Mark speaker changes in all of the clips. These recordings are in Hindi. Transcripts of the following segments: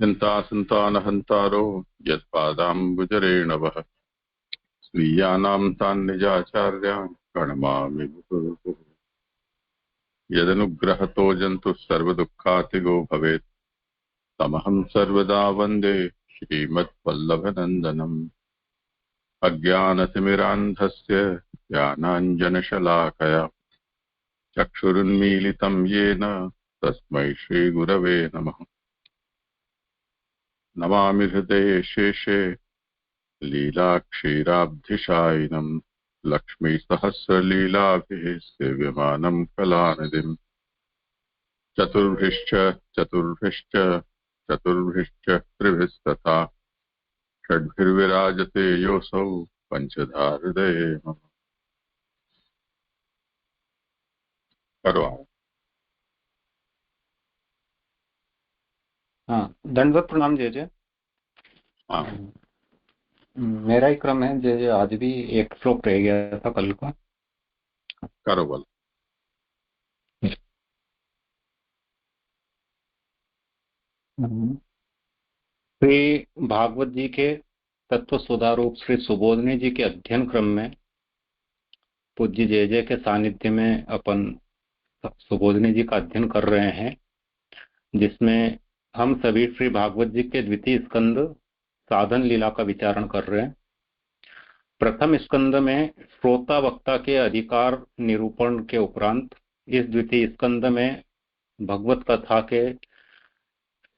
Speaker 1: चिन्तासन्तानहन्तारो यत्पादाम्बुजरेणवः स्वीयानां तान् निजाचार्यान् प्रणमामि मुहुर्मुहुः। यदनुग्रहतो जन्तुः सर्वदुःखातिगो भवेत् तमहं सर्वदा वन्दे श्रीमद्वल्लभनन्दनम्। अज्ञानतिमिरान्धस्य ज्ञानाञ्जनशलाकया चक्षुरुन्मीलितं येन तस्मै श्रीगुरवे नमः। नमामि हृदये शेषे लीलाक्षीराब्धिशायिनम् लक्ष्मीसहस्रलीलाभिः सेव्यमानं कलानिधिम्। चतुर्भिश्च चतुर्भिश्च चतुर्भिश्च त्रिभिस्तथा षड्भिर्विराजते योऽसौ पञ्चधा हृदये मम। करो।
Speaker 2: हाँ, दंडवत प्रणाम जय जय।
Speaker 1: हाँ,
Speaker 2: मेरा ही क्रम है जय जय। आज भी एक श्लोक रह गया था कल का।
Speaker 1: करो बोल।
Speaker 2: श्री भागवत जी के तत्व सुधारूप श्री सुबोधनी जी के अध्ययन क्रम में पूज्य जय जय के सानिध्य में अपन सुबोधनी जी का अध्ययन कर रहे हैं, जिसमें हम सभी श्री भागवत जी के द्वितीय स्कंद साधन लीला का विचारण कर रहे हैं। प्रथम स्कंद में श्रोता वक्ता के अधिकार निरूपण के उपरांत इस द्वितीय स्कंद में भगवत कथा के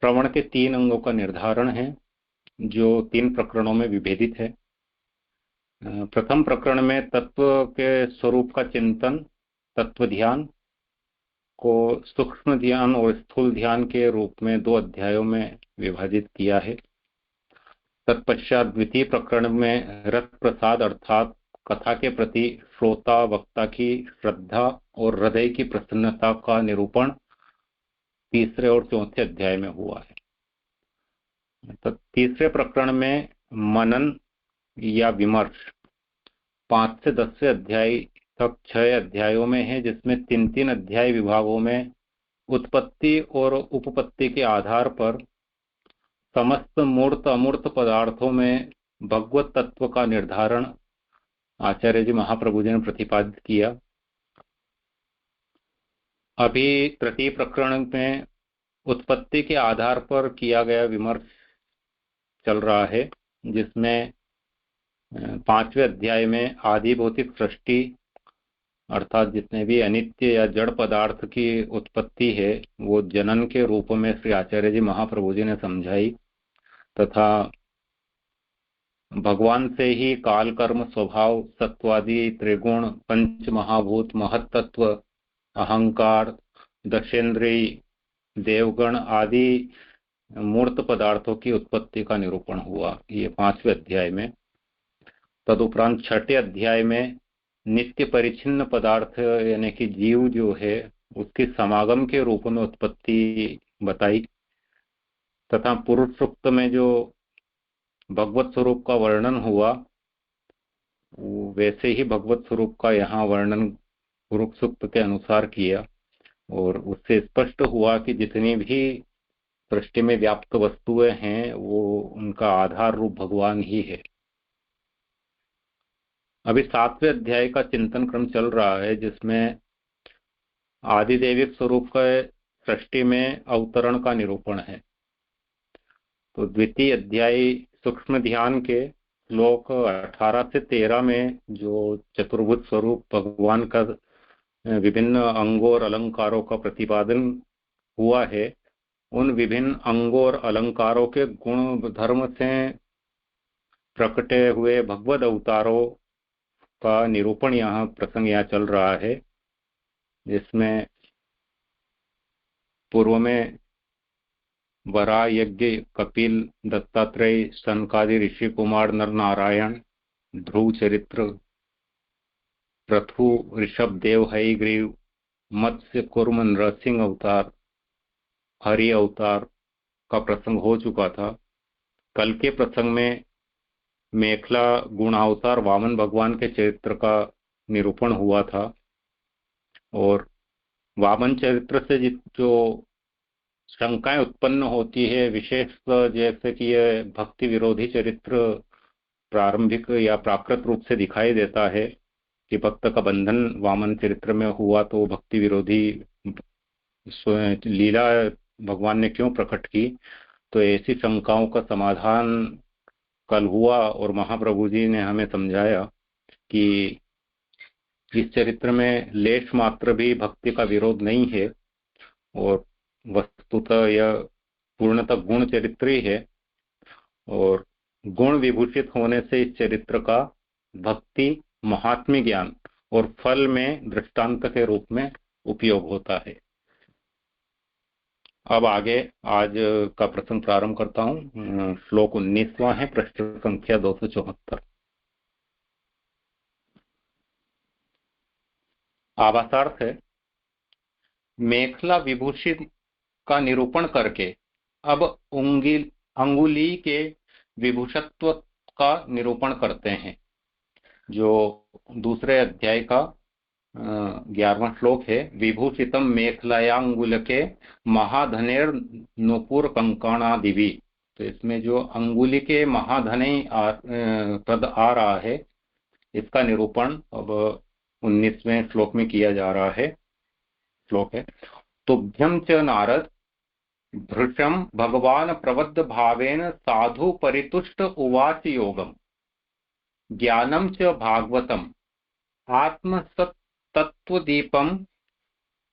Speaker 2: श्रवण के 3 अंगों का निर्धारण है, जो 3 प्रकरणों में विभेदित है। प्रथम प्रकरण में तत्व के स्वरूप का चिंतन, तत्व ध्यान को सूक्ष्म ध्यान और स्थूल ध्यान के रूप में 2 अध्यायों में विभाजित किया है। तत्पश्चात द्वितीय प्रकरण में रस प्रसाद अर्थात कथा के प्रति श्रोता वक्ता की श्रद्धा और हृदय की प्रसन्नता का निरूपण तीसरे और चौथे अध्याय में हुआ है। तो तीसरे प्रकरण में मनन या विमर्श 5 से 10वें अध्याय तक 6 अध्यायों में है, जिसमें 3-3 अध्याय विभागों में उत्पत्ति और उपपत्ति के आधार पर समस्त मूर्त अमूर्त पदार्थों में भगवत तत्व का निर्धारण आचार्य जी महाप्रभु जी ने प्रतिपादित किया। अभी तृतीय प्रकरण में उत्पत्ति के आधार पर किया गया विमर्श चल रहा है, जिसमें 5वें अध्याय में आदि भौतिक सृष्टि अर्थात जितने भी अनित्य या जड़ पदार्थ की उत्पत्ति है वो जनन के रूप में श्री आचार्य जी महाप्रभु जी ने समझाई, तथा भगवान से ही काल कर्म स्वभाव सत्वादि त्रिगुण पंच महाभूत महत्तत्व अहंकार दशेंद्रिय देवगण आदि मूर्त पदार्थों की उत्पत्ति का निरूपण हुआ, ये 5वें अध्याय में। तदुपरांत 6ठे अध्याय में नित्य परिचिन्न पदार्थ यानी कि जीव जो है उसकी समागम के रूप में उत्पत्ति बताई, तथा पूर्व सूक्त में जो भगवत स्वरूप का वर्णन हुआ वैसे ही भगवत स्वरूप का यहाँ वर्णन पूर्व सूक्त के अनुसार किया, और उससे स्पष्ट हुआ कि जितनी भी सृष्टि में व्याप्त वस्तुएं हैं वो उनका आधार रूप भगवान ही है। अभी 7वें अध्याय का चिंतन क्रम चल रहा है, जिसमें आदिदेविक स्वरूप का सृष्टि में अवतरण का निरूपण है। तो द्वितीय अध्याय सूक्ष्म ध्यान के श्लोक 18 से 13 में जो चतुर्भुज स्वरूप भगवान का विभिन्न अंगों और अलंकारों का प्रतिपादन हुआ है, उन विभिन्न अंगों और अलंकारों के गुण धर्म से प्रकटे हुए भगवद अवतारों का निरूपण यहाँ प्रसंग यहाँ चल रहा है, जिसमें पूर्व में वराह यज्ञ कपिल दत्तात्रेय सनकादि ऋषि कुमार नर नारायण ध्रुव चरित्र पृथु ऋषभ देव हयग्रीव मत्स्य कुर्म नरसिंह अवतार हरि अवतार का प्रसंग हो चुका था। कल के प्रसंग में मेखला गुणावतार वामन भगवान के चरित्र का निरूपण हुआ था, और वामन चरित्र से जो शंकाएं उत्पन्न होती है, विशेष जैसे कि ये भक्ति विरोधी चरित्र प्रारंभिक या प्राकृत रूप से दिखाई देता है कि भक्त का बंधन वामन चरित्र में हुआ, तो भक्ति विरोधी लीला भगवान ने क्यों प्रकट की। तो ऐसी शंकाओं का समाधान कल हुआ और महाप्रभु जी ने हमें समझाया कि इस चरित्र में लेश मात्र भी भक्ति का विरोध नहीं है और वस्तुतः यह पूर्णतः गुण चरित्र ही है, और गुण विभूषित होने से इस चरित्र का भक्ति महात्म्य ज्ञान और फल में दृष्टांत के रूप में उपयोग होता है। अब आगे आज का प्रसंग प्रारंभ करता हूं। श्लोक 19वां है, पृष्ठ संख्या 274। आभासार्थ है, मेखला विभूषित का निरूपण करके अब अंगुली के विभूषत्व का निरूपण करते हैं। जो दूसरे अध्याय का 11वां श्लोक है, विभूषितम मेखलायांगुल के महाधनेर नुपुर कंकणादिवि। तो इसमें जो अंगुली के महाधने पद आ रहा है, इसका निरूपण अब 19वें श्लोक में किया जा रहा है। श्लोक है, तुभ्यम च नारद भृशम भगवान प्रबद्ध भावेन साधु परितुष्ट उवाच योगम ज्ञानम च भागवतम आत्मसत्तत्वदीपम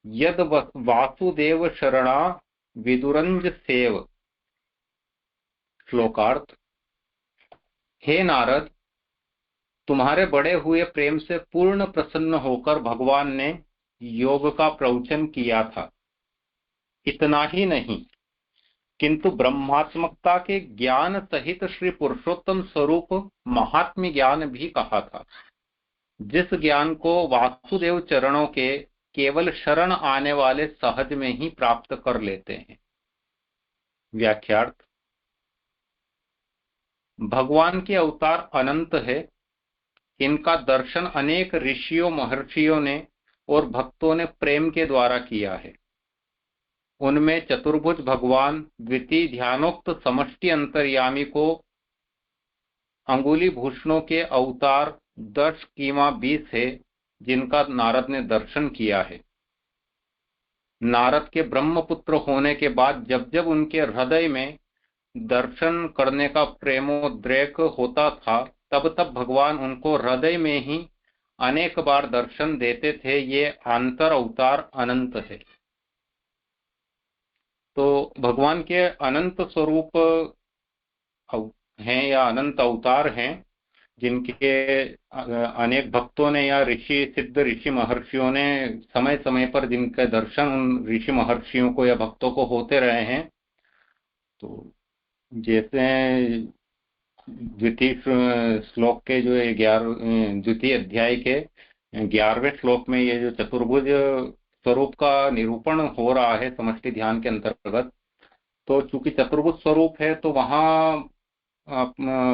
Speaker 2: यद वासुदेव शरणा विदुरंज सेव। श्लोकार्थ, हे नारद, तुम्हारे बड़े हुए प्रेम से पूर्ण प्रसन्न होकर भगवान ने योग का प्रवचन किया था। इतना ही नहीं, किंतु ब्रह्मात्मकता के ज्ञान सहित श्री पुरुषोत्तम स्वरूप महात्म्य ज्ञान भी कहा था, जिस ज्ञान को वासुदेव चरणों के केवल शरण आने वाले सहज में ही प्राप्त कर लेते हैं। व्याख्यार्थ, भगवान के अवतार अनंत है। इनका दर्शन अनेक ऋषियों महर्षियों ने और भक्तों ने प्रेम के द्वारा किया है। उनमें चतुर्भुज भगवान द्वितीय ध्यानोक्त समष्टि अंतर्यामी को अंगुली भूषणों के अवतार 10 कीमा 20 है, जिनका नारद ने दर्शन किया है। नारद के ब्रह्मपुत्र होने के बाद जब जब उनके हृदय में दर्शन करने का प्रेमोद्रेक होता था, तब तब भगवान उनको हृदय में ही अनेक बार दर्शन देते थे। ये अंतर अवतार अनंत है। तो भगवान के अनंत स्वरूप हैं या अनंत अवतार हैं, जिनके अनेक भक्तों ने या ऋषि सिद्ध ऋषि महर्षियों ने समय समय पर जिनके दर्शन उन ऋषि महर्षियों को या भक्तों को होते रहे हैं। तो जैसे द्वितीय श्लोक के जो द्वितीय अध्याय के 11वें श्लोक में ये जो चतुर्भुज स्वरूप का निरूपण हो रहा है समष्टि ध्यान के अंतर्गत, तो चूंकि चतुर्भुज स्वरूप है तो वहां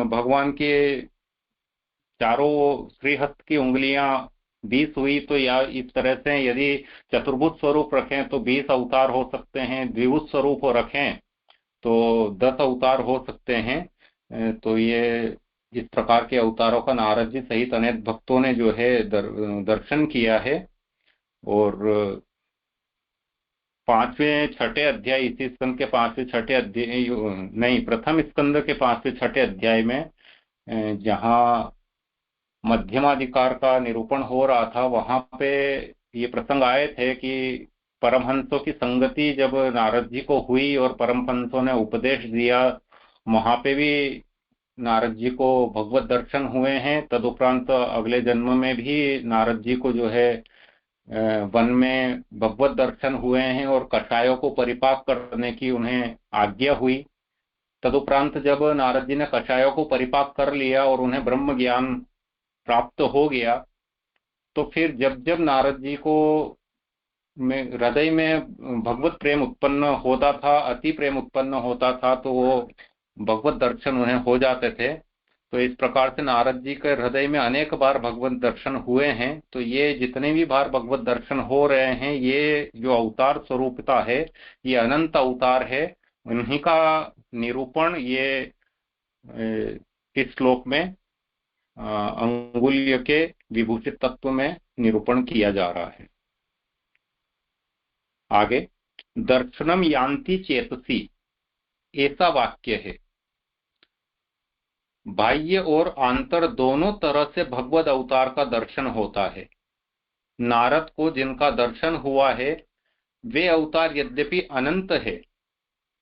Speaker 2: भगवान के चारों श्रीहस्त की उंगलियां 20 हुई। तो या इस तरह से यदि चतुर्भुज स्वरूप रखें तो 20 अवतार हो सकते हैं, द्विभुज स्वरूप रखें तो 10 अवतार हो सकते हैं। तो ये इस प्रकार के अवतारों का नारद जी सहित अनेक भक्तों ने जो है दर्शन किया है। और 5वें 6ठे अध्याय, इसी स्कंद के 5वें 6ठे अध्याय नहीं, प्रथम स्कंद के 5वें 6ठे अध्याय में जहां मध्यमाधिकार का निरूपण हो रहा था, वहां पे ये प्रसंग आए थे कि परमहंसों की संगति जब नारद जी को हुई और परमहंसों ने उपदेश दिया, वहां पे भी नारद जी को भगवत दर्शन हुए हैं। तदुपरांत अगले जन्म में भी नारद जी को जो है वन में भगवत दर्शन हुए हैं और कषायों को परिपाक करने की उन्हें आज्ञा हुई। तदुपरांत जब नारद जी ने कषायों को परिपाक कर लिया और उन्हें ब्रह्म ज्ञान प्राप्त हो गया, तो फिर जब जब नारद जी को हृदय में भगवत प्रेम उत्पन्न होता था, अति प्रेम उत्पन्न होता था, तो वो भगवत दर्शन उन्हें हो जाते थे। तो इस प्रकार से नारद जी के हृदय में अनेक बार भगवत दर्शन हुए हैं। तो ये जितने भी बार भगवत दर्शन हो रहे हैं, ये जो अवतार स्वरूपता है, ये अनंत अवतार है। उन्हीं का निरूपण ये इस श्लोक में अंगुल्य के विभूषित तत्व में निरूपण किया जा रहा है। आगे, दर्शनम यान्ति चेतसी, ऐसा वाक्य है। बाह्य और आंतर दोनों तरह से भगवद अवतार का दर्शन होता है। नारद को जिनका दर्शन हुआ है, वे अवतार यद्यपि अनंत है,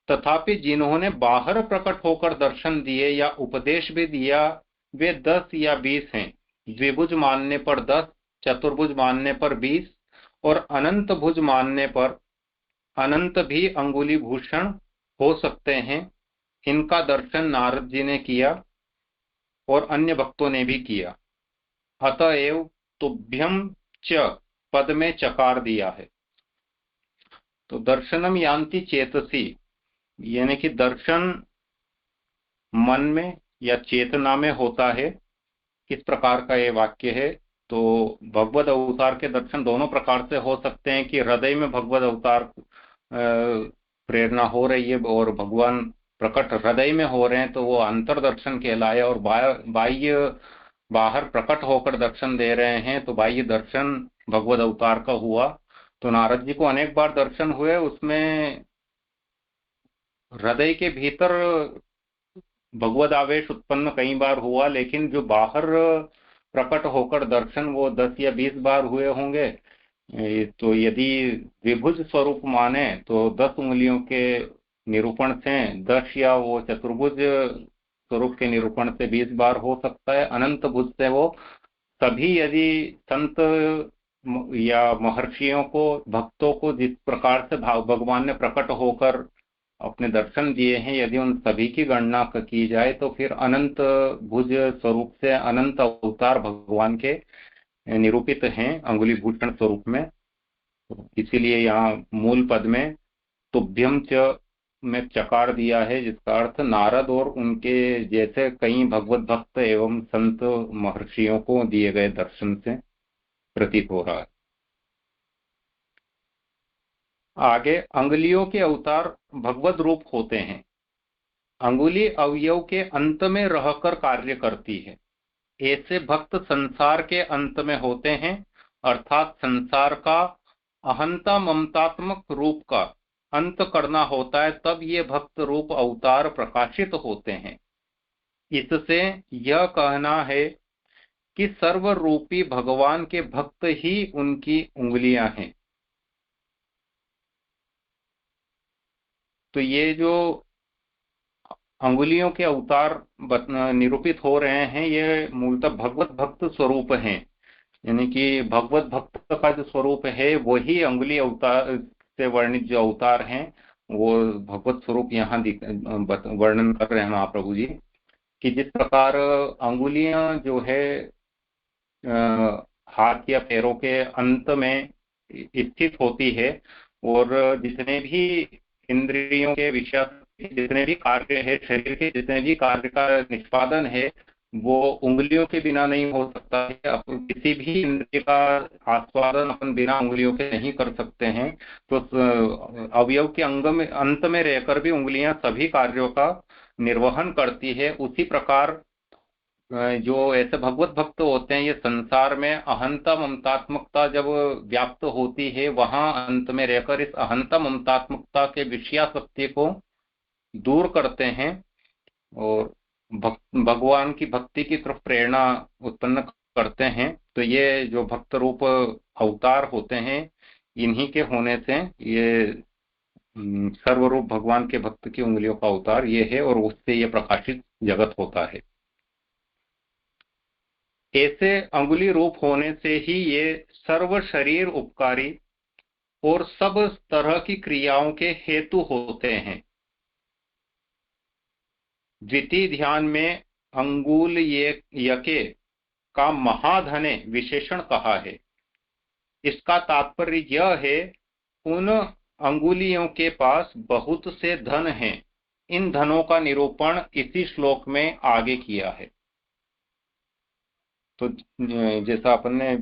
Speaker 2: तथापि जिन्होंने बाहर प्रकट होकर दर्शन दिए या उपदेश भी दिया, वे 10 या 20 हैं। द्विभुज मानने पर 10, चतुर्भुज मानने पर 20 और अनंत भुज मानने पर अनंत भी अंगुली भूषण हो सकते हैं। इनका दर्शन नारद जी ने किया और अन्य भक्तों ने भी किया। अतएव तुभ्यम च पद में चकार दिया है। तो दर्शनम यान्ति चेतसी, यानी कि दर्शन मन में या चेतना में होता है, इस प्रकार का ये वाक्य है। तो भगवद अवतार के दर्शन दोनों प्रकार से हो सकते हैं कि हृदय में भगवद अवतार प्रेरणा हो रही है और भगवान प्रकट हृदय में हो रहे हैं, तो वो अंतर दर्शन कहलाए। और बाह्य बाहर प्रकट होकर दर्शन दे रहे हैं, तो बाह्य दर्शन भगवद अवतार का हुआ। तो नारद जी को अनेक बार दर्शन हुए, उसमें हृदय के भीतर भगवद आवेश उत्पन्न कई बार हुआ, लेकिन जो बाहर प्रकट होकर दर्शन वो 10 या 20 बार हुए होंगे। तो यदि द्विभुज स्वरूप माने तो 10 उंगलियों के निरूपण से 10 या वो चतुर्भुज स्वरूप के निरूपण से 20 बार हो सकता है। अनंत भुज से वो सभी, यदि संत या महर्षियों को, भक्तों को जिस प्रकार से भगवान ने प्रकट होकर अपने दर्शन दिए हैं, यदि उन सभी की गणना की जाए तो फिर अनंत भुज स्वरूप से अनंत अवतार भगवान के निरूपित हैं अंगुली भूषण स्वरूप में। इसीलिए यहाँ मूल पद में तुभ्यम च में चकार दिया है, जिसका अर्थ नारद और उनके जैसे कई भगवत भक्त एवं संत महर्षियों को दिए गए दर्शन से प्रतीत हो रहा है। आगे, अंगुलियों के अवतार भगवत रूप होते हैं। अंगुली अवयव के अंत में रहकर कार्य करती है। ऐसे भक्त संसार के अंत में होते हैं, अर्थात संसार का अहंता ममतात्मक रूप का अंत करना होता है, तब ये भक्त रूप अवतार प्रकाशित होते हैं। इससे यह कहना है कि सर्वरूपी भगवान के भक्त ही उनकी उंगलियां हैं। तो ये जो अंगुलियों के अवतार निरूपित हो रहे हैं, ये मूलतः भगवत भक्त स्वरूप हैं। यानी कि भगवत भक्त का जो स्वरूप है वही अंगुली अवतार से वर्णित जो अवतार हैं वो भगवत स्वरूप यहाँ वर्णन कर रहे हैं महाप्रभु जी, कि जिस प्रकार अंगुलियां जो है हाथ या पैरों के अंत में स्थित होती है, और जितने भी इंद्रियों के विषय, जितने भी कार्य है, शरीर के जितने भी कार्य का निष्पादन है, वो उंगलियों के बिना नहीं हो सकता है। अपन किसी भी इंद्रिय का आस्वादन अपन बिना उंगलियों के नहीं कर सकते हैं। तो अवयव के अंग में अंत में रहकर भी उंगलियां सभी कार्यों का निर्वहन करती है। उसी प्रकार जो ऐसे भगवत भक्त होते हैं, ये संसार में अहंता ममतात्मकता जब व्याप्त होती है, वहां अंत में रहकर इस अहंता ममतात्मकता के विषयासक्ति को दूर करते हैं और भगवान की भक्ति की तरफ प्रेरणा उत्पन्न करते हैं। तो ये जो भक्त रूप अवतार होते हैं, इन्हीं के होने से ये सर्वरूप भगवान के भक्त की उंगलियों का अवतार ये है, और उससे ये प्रकाशित जगत होता है। ऐसे अंगुली रूप होने से ही ये सर्व शरीर उपकारी और सब तरह की क्रियाओं के हेतु होते हैं। द्वितीय ध्यान में अंगुल यके का महाधने विशेषण कहा है। इसका तात्पर्य यह है, उन अंगुलियों के पास बहुत से धन हैं। इन धनों का निरूपण इसी श्लोक में आगे किया है। तो जैसा अपन ने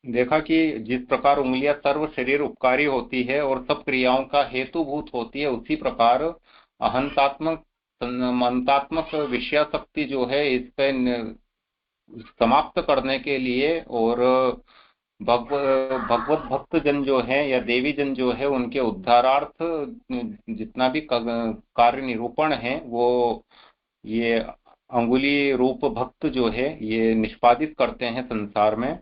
Speaker 2: देखा कि जिस प्रकार उंगलियां सर्व शरीर उपकारी होती है और सब क्रियाओं का हेतुभूत होती है, उसी प्रकार अहंतात्मक मंतात्मक विषयाशक्ति जो है इसके समाप्त करने के लिए और भगवत भक्त जन जो है या देवी जन जो है उनके उद्धारार्थ जितना भी कार्य निरूपण है वो ये अंगुली रूप भक्त जो है ये निष्पादित करते हैं संसार में।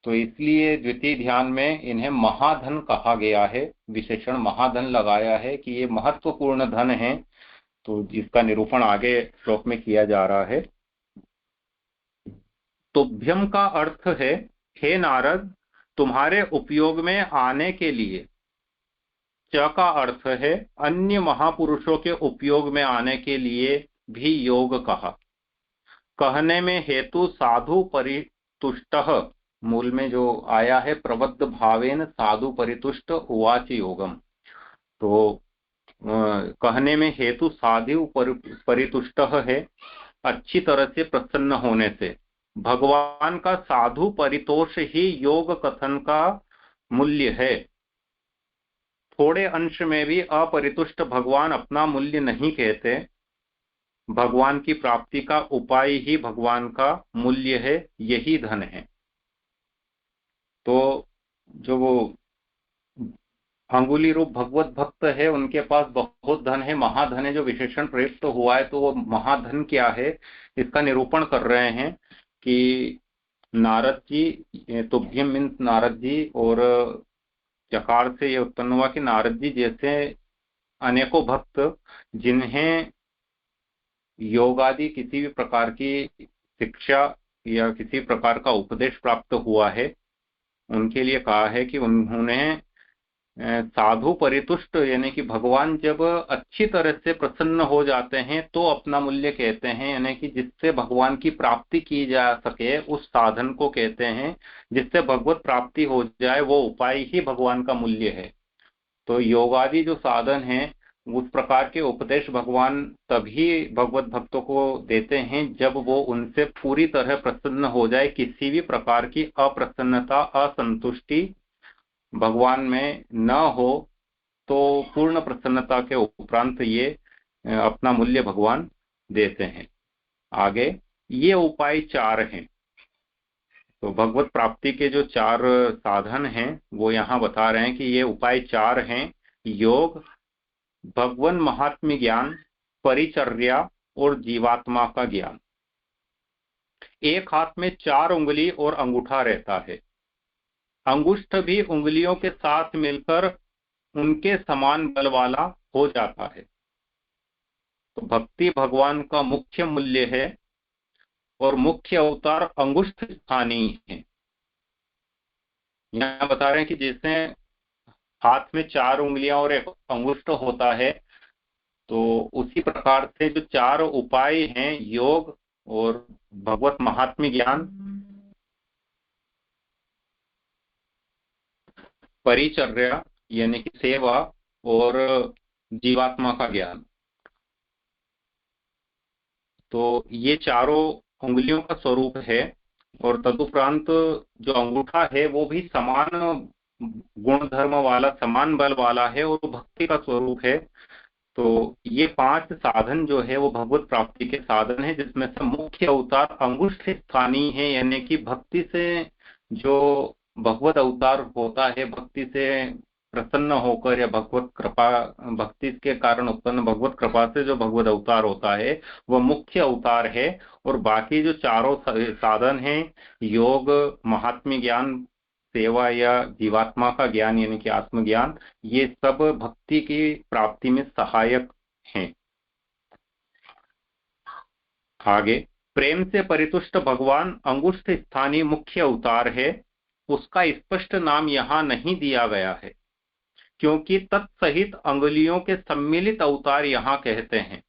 Speaker 2: तो इसलिए द्वितीय ध्यान में इन्हें महाधन कहा गया है, विशेषण महाधन लगाया है कि ये महत्वपूर्ण धन है। तो इसका निरूपण आगे श्लोक में किया जा रहा है। तुभ्यम का अर्थ है हे नारद तुम्हारे उपयोग में आने के लिए। च का अर्थ है अन्य महापुरुषों के उपयोग में आने के लिए भी योग कहा। कहने में हेतु साधु परितुष्ट, मूल में जो आया है प्रबद्ध भावेन साधु परितुष्ट उवाच योगम। तो कहने में हेतु साधु परितुष्ट है, अच्छी तरह से प्रसन्न होने से। भगवान का साधु परितोष ही योग कथन का मूल्य है। थोड़े अंश में भी अपरितुष्ट भगवान अपना मूल्य नहीं कहते। भगवान की प्राप्ति का उपाय ही भगवान का मूल्य है, यही धन है। तो जो वो अंगुली रूप भगवत भक्त है उनके पास बहुत धन है, महाधन है जो विशेषण प्रयुक्त हुआ है। तो वो महाधन क्या है इसका निरूपण कर रहे हैं कि नारद जी, तुभ्यम मीन्स नारद जी, और चकार से ये उत्पन्न हुआ कि नारद जी जैसे अनेकों भक्त जिन्हें योग आदि किसी भी प्रकार की शिक्षा या किसी प्रकार का उपदेश प्राप्त हुआ है, उनके लिए कहा है कि उन्होंने साधु परितुष्ट, यानी कि भगवान जब अच्छी तरह से प्रसन्न हो जाते हैं तो अपना मूल्य कहते हैं, यानी कि जिससे भगवान की प्राप्ति की जा सके उस साधन को कहते हैं। जिससे भगवत प्राप्ति हो जाए वो उपाय ही भगवान का मूल्य है। तो योगादि जो साधन है उस प्रकार के उपदेश भगवान तभी भगवत भक्तों को देते हैं जब वो उनसे पूरी तरह प्रसन्न हो जाए। किसी भी प्रकार की अप्रसन्नता, असंतुष्टि भगवान में न हो तो पूर्ण प्रसन्नता के उपरांत ये अपना मूल्य भगवान देते हैं। आगे ये उपाय 4 हैं। तो भगवत प्राप्ति के जो 4 साधन हैं वो यहाँ बता रहे हैं कि ये उपाय 4 हैं। योग, भगवान महात्म्य ज्ञान, परिचर्या और जीवात्मा का ज्ञान। एक हाथ में 4 उंगली और अंगूठा रहता है। अंगुष्ठ भी उंगलियों के साथ मिलकर उनके समान बल वाला हो जाता है। तो भक्ति भगवान का मुख्य मूल्य है और मुख्य अवतार अंगुष्ठ स्थानीय है। यहाँ बता रहे हैं कि जैसे हाथ में 4 उंगलियां और एक अंगुष्ठ होता है, तो उसी प्रकार से जो 4 उपाय हैं, योग और भगवत महात्म्य ज्ञान, परिचर्या यानी कि सेवा और जीवात्मा का ज्ञान, तो ये चारों उंगलियों का स्वरूप है। और तदुपरांत जो अंगूठा है वो भी समान गुण धर्म वाला, समान बल वाला है और भक्ति का स्वरूप है। तो ये 5 साधन जो है वो भगवत प्राप्ति के साधन है, जिसमें से मुख्य अवतार अंगुष्ठ स्थानीय है, यानी कि भक्ति से जो भगवत अवतार होता है, भक्ति से प्रसन्न होकर या भगवत कृपा, भक्ति के कारण उत्पन्न भगवत कृपा से जो भगवत अवतार होता है वह मुख्य अवतार है। और बाकी जो चारों साधन हैं, योग, महात्म्य ज्ञान, सेवा या जीवात्मा का ज्ञान यानी कि आत्मज्ञान, ये सब भक्ति की प्राप्ति में सहायक हैं। आगे प्रेम से परितुष्ट भगवान अंगुष्ठ स्थानीय मुख्य अवतार है। उसका स्पष्ट नाम यहाँ नहीं दिया गया है क्योंकि तत्सहित अंगुलियों के सम्मिलित अवतार यहाँ कहते हैं।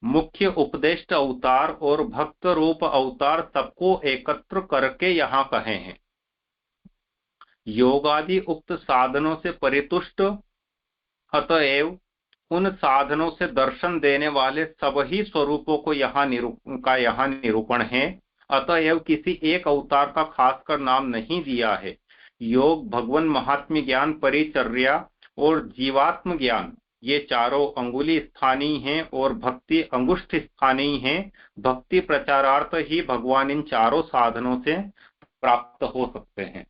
Speaker 2: मुख्य उपदेष्ट अवतार और भक्त रूप अवतार सबको एकत्र करके यहाँ कहे हैं। योगादि उक्त साधनों से परितुष्ट, अतएव उन साधनों से दर्शन देने वाले सब ही स्वरूपों को यहाँ निरूपण है। अतएव किसी एक अवतार का खासकर नाम नहीं दिया है। योग, भगवान महात्म्य ज्ञान, परिचर्या और जीवात्म ज्ञान ये चारों अंगुली स्थानीय हैं और भक्ति अंगुष्ठ स्थानीय हैं। भक्ति प्रचारार्थ ही भगवान इन चारों साधनों से प्राप्त हो सकते हैं।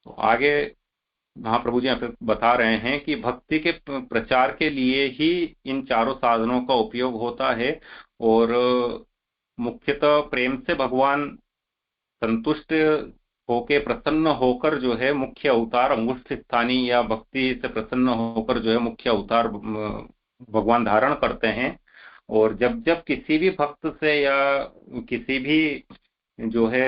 Speaker 2: तो आगे महाप्रभु जी यहाँ पे बता रहे हैं कि भक्ति के प्रचार के लिए ही इन चारों साधनों का उपयोग होता है और मुख्यतः प्रेम से भगवान संतुष्ट होके प्रसन्न होकर जो है मुख्य अवतार अंगुष्ठ स्थानीय या भक्ति से प्रसन्न होकर जो है मुख्य अवतार भगवान धारण करते हैं। और जब जब किसी भी भक्त से या किसी भी जो है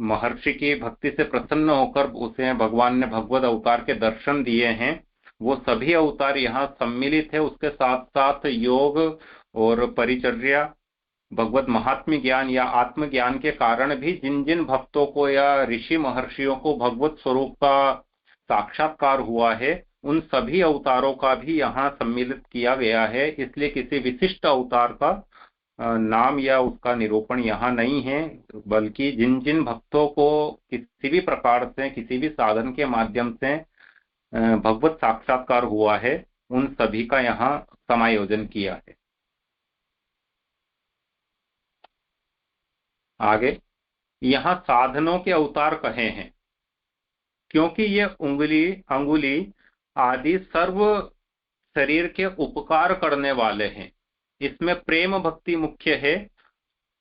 Speaker 2: महर्षि की भक्ति से प्रसन्न होकर उसे भगवान ने भगवत अवतार के दर्शन दिए हैं, वो सभी अवतार यहाँ सम्मिलित है। उसके साथ साथ योग और परिचर्या, भगवत महात्म्य ज्ञान या आत्मज्ञान के कारण भी जिन जिन भक्तों को या ऋषि महर्षियों को भगवत स्वरूप का साक्षात्कार हुआ है, उन सभी अवतारों का भी यहाँ सम्मिलित किया गया है। इसलिए किसी विशिष्ट अवतार का नाम या उसका निरूपण यहाँ नहीं है, बल्कि जिन जिन भक्तों को किसी भी प्रकार से किसी भी साधन के माध्यम से भगवत साक्षात्कार हुआ है, उन सभी का यहाँ समायोजन किया है। आगे यहाँ साधनों के अवतार कहे हैं क्योंकि ये अंगुली आदि सर्व शरीर के उपकार करने वाले हैं। इसमें प्रेम भक्ति मुख्य है,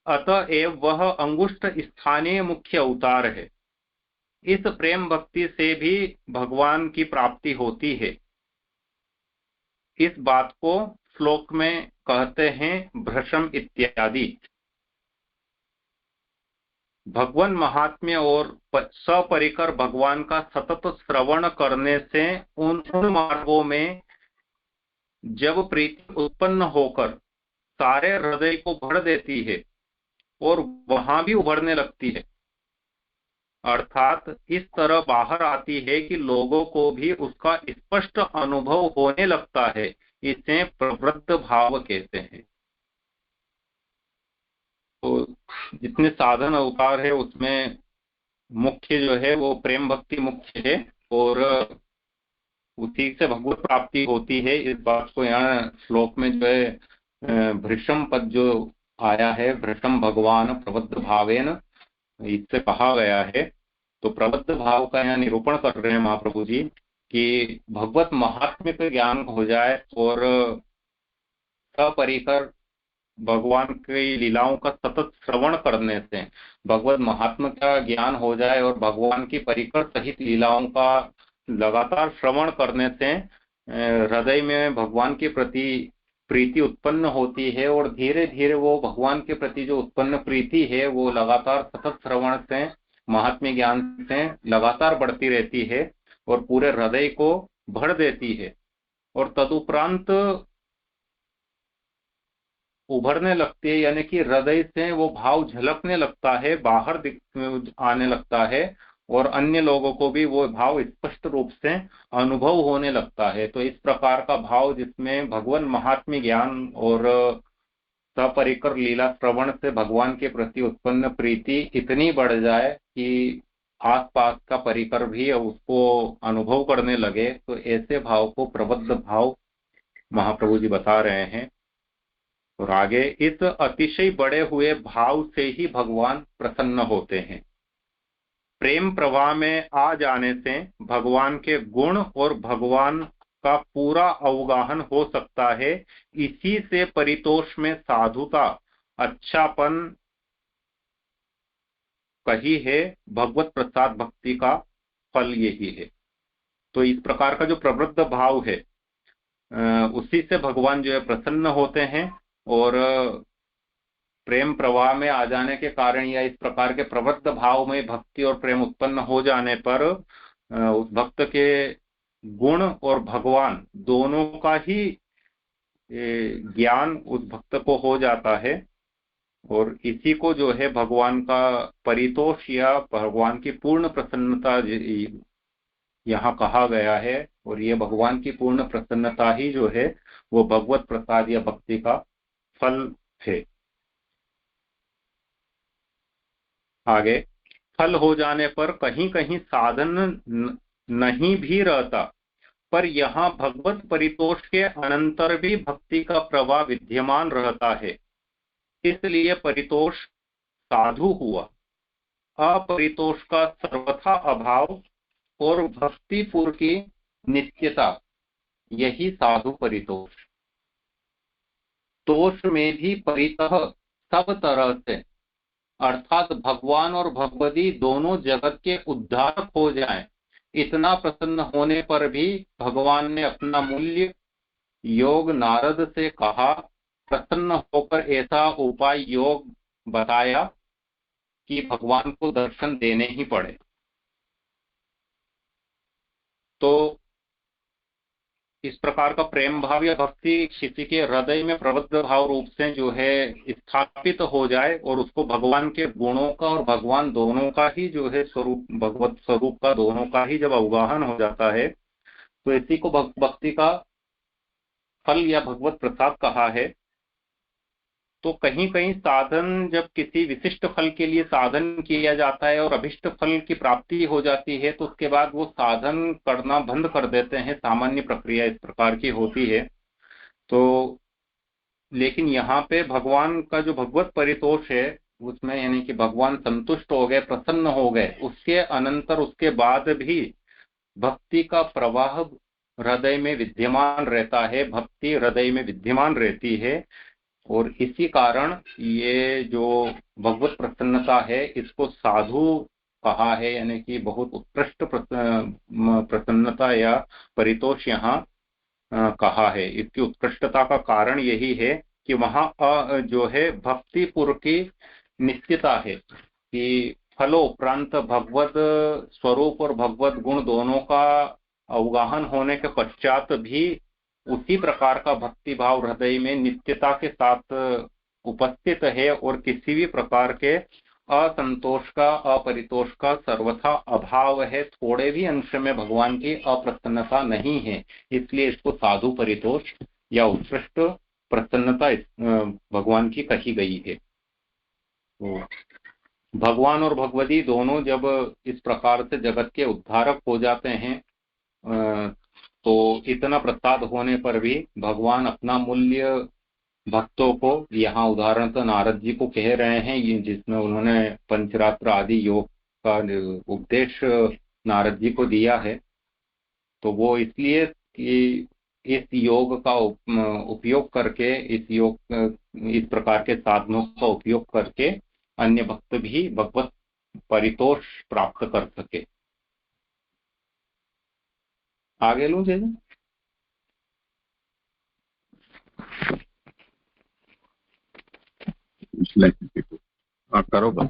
Speaker 2: अतएव वह अंगुष्ठ स्थानीय मुख्य अवतार है। इस प्रेम भक्ति से भी भगवान की प्राप्ति होती है। इस बात को श्लोक में कहते हैं भ्रशम इत्यादि। भगवान महात्म्य और सपरिकर भगवान का सतत श्रवण करने से उन मार्गों में जब प्रीति उत्पन्न होकर सारे हृदय को भर देती है और वहां भी उभरने लगती है, अर्थात इस तरह बाहर आती है कि लोगों को भी उसका स्पष्ट अनुभव होने लगता है, इसे प्रवृत्त भाव कहते हैं। तो जितने साधन अवतार है उसमें मुख्य जो है वो प्रेम भक्ति मुख्य है और उसी से भगवत प्राप्ति होती है। इस बात को यहाँ श्लोक में जो है भृशम पद जो आया है, भृशम भगवान प्रबद्ध भावेन, इससे कहा गया है। तो प्रबद्ध भाव का यहाँ निरूपण कर रहे हैं महाप्रभु जी कि भगवत महात्म्य का ज्ञान हो जाए और सपरिकर भगवान की लीलाओं का सतत श्रवण करने से भगवत महात्म्य का ज्ञान हो जाए और भगवान की परिकर सहित लीलाओं का लगातार श्रवण करने से हृदय में भगवान के प्रति प्रीति उत्पन्न होती है और धीरे धीरे वो भगवान के प्रति जो उत्पन्न प्रीति है वो लगातार सतत श्रवण से महात्म्य ज्ञान से लगातार बढ़ती रहती है और पूरे हृदय को भर देती है और तदुपरांत उभरने लगती है, यानी कि हृदय से वो भाव झलकने लगता है, बाहर आने लगता है और अन्य लोगों को भी वो भाव स्पष्ट रूप से अनुभव होने लगता है। तो इस प्रकार का भाव जिसमें भगवान महात्म्य ज्ञान और सपरिकर लीला श्रवण से भगवान के प्रति उत्पन्न प्रीति इतनी बढ़ जाए कि आसपास का परिकर भी उसको अनुभव करने लगे, तो ऐसे भाव को प्रबद्ध भाव महाप्रभु जी बता रहे हैं। और आगे इस अतिशय बड़े हुए भाव से ही भगवान प्रसन्न होते हैं। प्रेम प्रवाह में आ जाने से भगवान के गुण और भगवान का पूरा अवगाहन हो सकता है। इसी से परितोष में साधुता, अच्छापन कही है, भगवत प्रसाद भक्ति का फल यही है। तो इस प्रकार का जो प्रवृत्त भाव है उसी से भगवान जो है प्रसन्न होते हैं और प्रेम प्रवाह में आ जाने के कारण या इस प्रकार के प्रवृत्त भाव में भक्ति और प्रेम उत्पन्न हो जाने पर उस भक्त के गुण और भगवान दोनों का ही ज्ञान उस भक्त को हो जाता है और इसी को जो है भगवान का परितोष या भगवान की पूर्ण प्रसन्नता यहाँ कहा गया है। और ये भगवान की पूर्ण प्रसन्नता ही जो है वो भगवत प्रसाद या भक्ति का फल है। आगे, फल हो जाने पर कहीं कहीं साधन नहीं भी रहता, पर यहाँ भगवत परितोष के अनंतर भी भक्ति का प्रवाह विद्यमान रहता है, इसलिए परितोष साधु हुआ। अपरितोष का सर्वथा अभाव और भक्तिपुर की नित्यता, यही साधु परितोष। तोष में भी परितः सब तरह से, अर्थात भगवान और भगवती दोनों जगत के उद्धारक हो जाएं, इतना प्रसन्न होने पर भी भगवान ने अपना मूल्य योग नारद से कहा। प्रसन्न होकर ऐसा उपाय योग बताया कि भगवान को दर्शन देने ही पड़े। तो इस प्रकार का प्रेम भाव या भक्ति किसी के हृदय में प्रबुद्ध भाव रूप से जो है स्थापित हो जाए और उसको भगवान के गुणों का और भगवान दोनों का ही जो है स्वरूप, भगवत स्वरूप का दोनों का ही जब अवगाहन हो जाता है, तो इसी को भक्ति का फल या भगवत प्रसाद कहा है। तो कहीं कहीं साधन, जब किसी विशिष्ट फल के लिए साधन किया जाता है और अभिष्ट फल की प्राप्ति हो जाती है, तो उसके बाद वो साधन करना बंद कर देते हैं। सामान्य प्रक्रिया इस प्रकार की होती है। तो लेकिन यहाँ पे भगवान का जो भगवत परितोष है उसमें, यानी कि भगवान संतुष्ट हो गए, प्रसन्न हो गए, उसके अनंतर उसके बाद भी भक्ति का प्रवाह हृदय में विद्यमान रहता है, भक्ति हृदय में विद्यमान रहती है। और इसी कारण ये जो भगवत प्रसन्नता है इसको साधु कहा है, यानी कि बहुत उत्कृष्ट प्रसन्नता या परितोष यहाँ कहा है। इसकी उत्कृष्टता का कारण यही है कि वहाँ जो है भक्तिपुर की निश्चितता है कि फलोपरांत भगवत स्वरूप और भगवत गुण दोनों का अवगाहन होने के पश्चात भी उसी प्रकार का भक्ति भाव हृदय में नित्यता के साथ उपस्थित है और किसी भी प्रकार के असंतोष का, अपरितोष का सर्वथा अभाव है। थोड़े भी अंश में भगवान की अप्रसन्नता नहीं है, इसलिए इसको साधु परितोष या उत्कृष्ट प्रसन्नता भगवान की कही गई है। तो भगवान और भगवती दोनों जब इस प्रकार से जगत के उद्धारक हो जाते हैं, तो इतना प्रसाद होने पर भी भगवान अपना मूल्य भक्तों को, यहाँ उदाहरण तो नारद जी को कह रहे हैं, जिसमें उन्होंने पंचरात्र आदि योग का उपदेश नारद जी को दिया है। तो वो इसलिए कि इस योग का उपयोग करके, इस प्रकार के साधनों का उपयोग करके अन्य भक्त भी भगवत परितोष प्राप्त कर सके। आगे लूं जी?
Speaker 1: हाँ करो बस।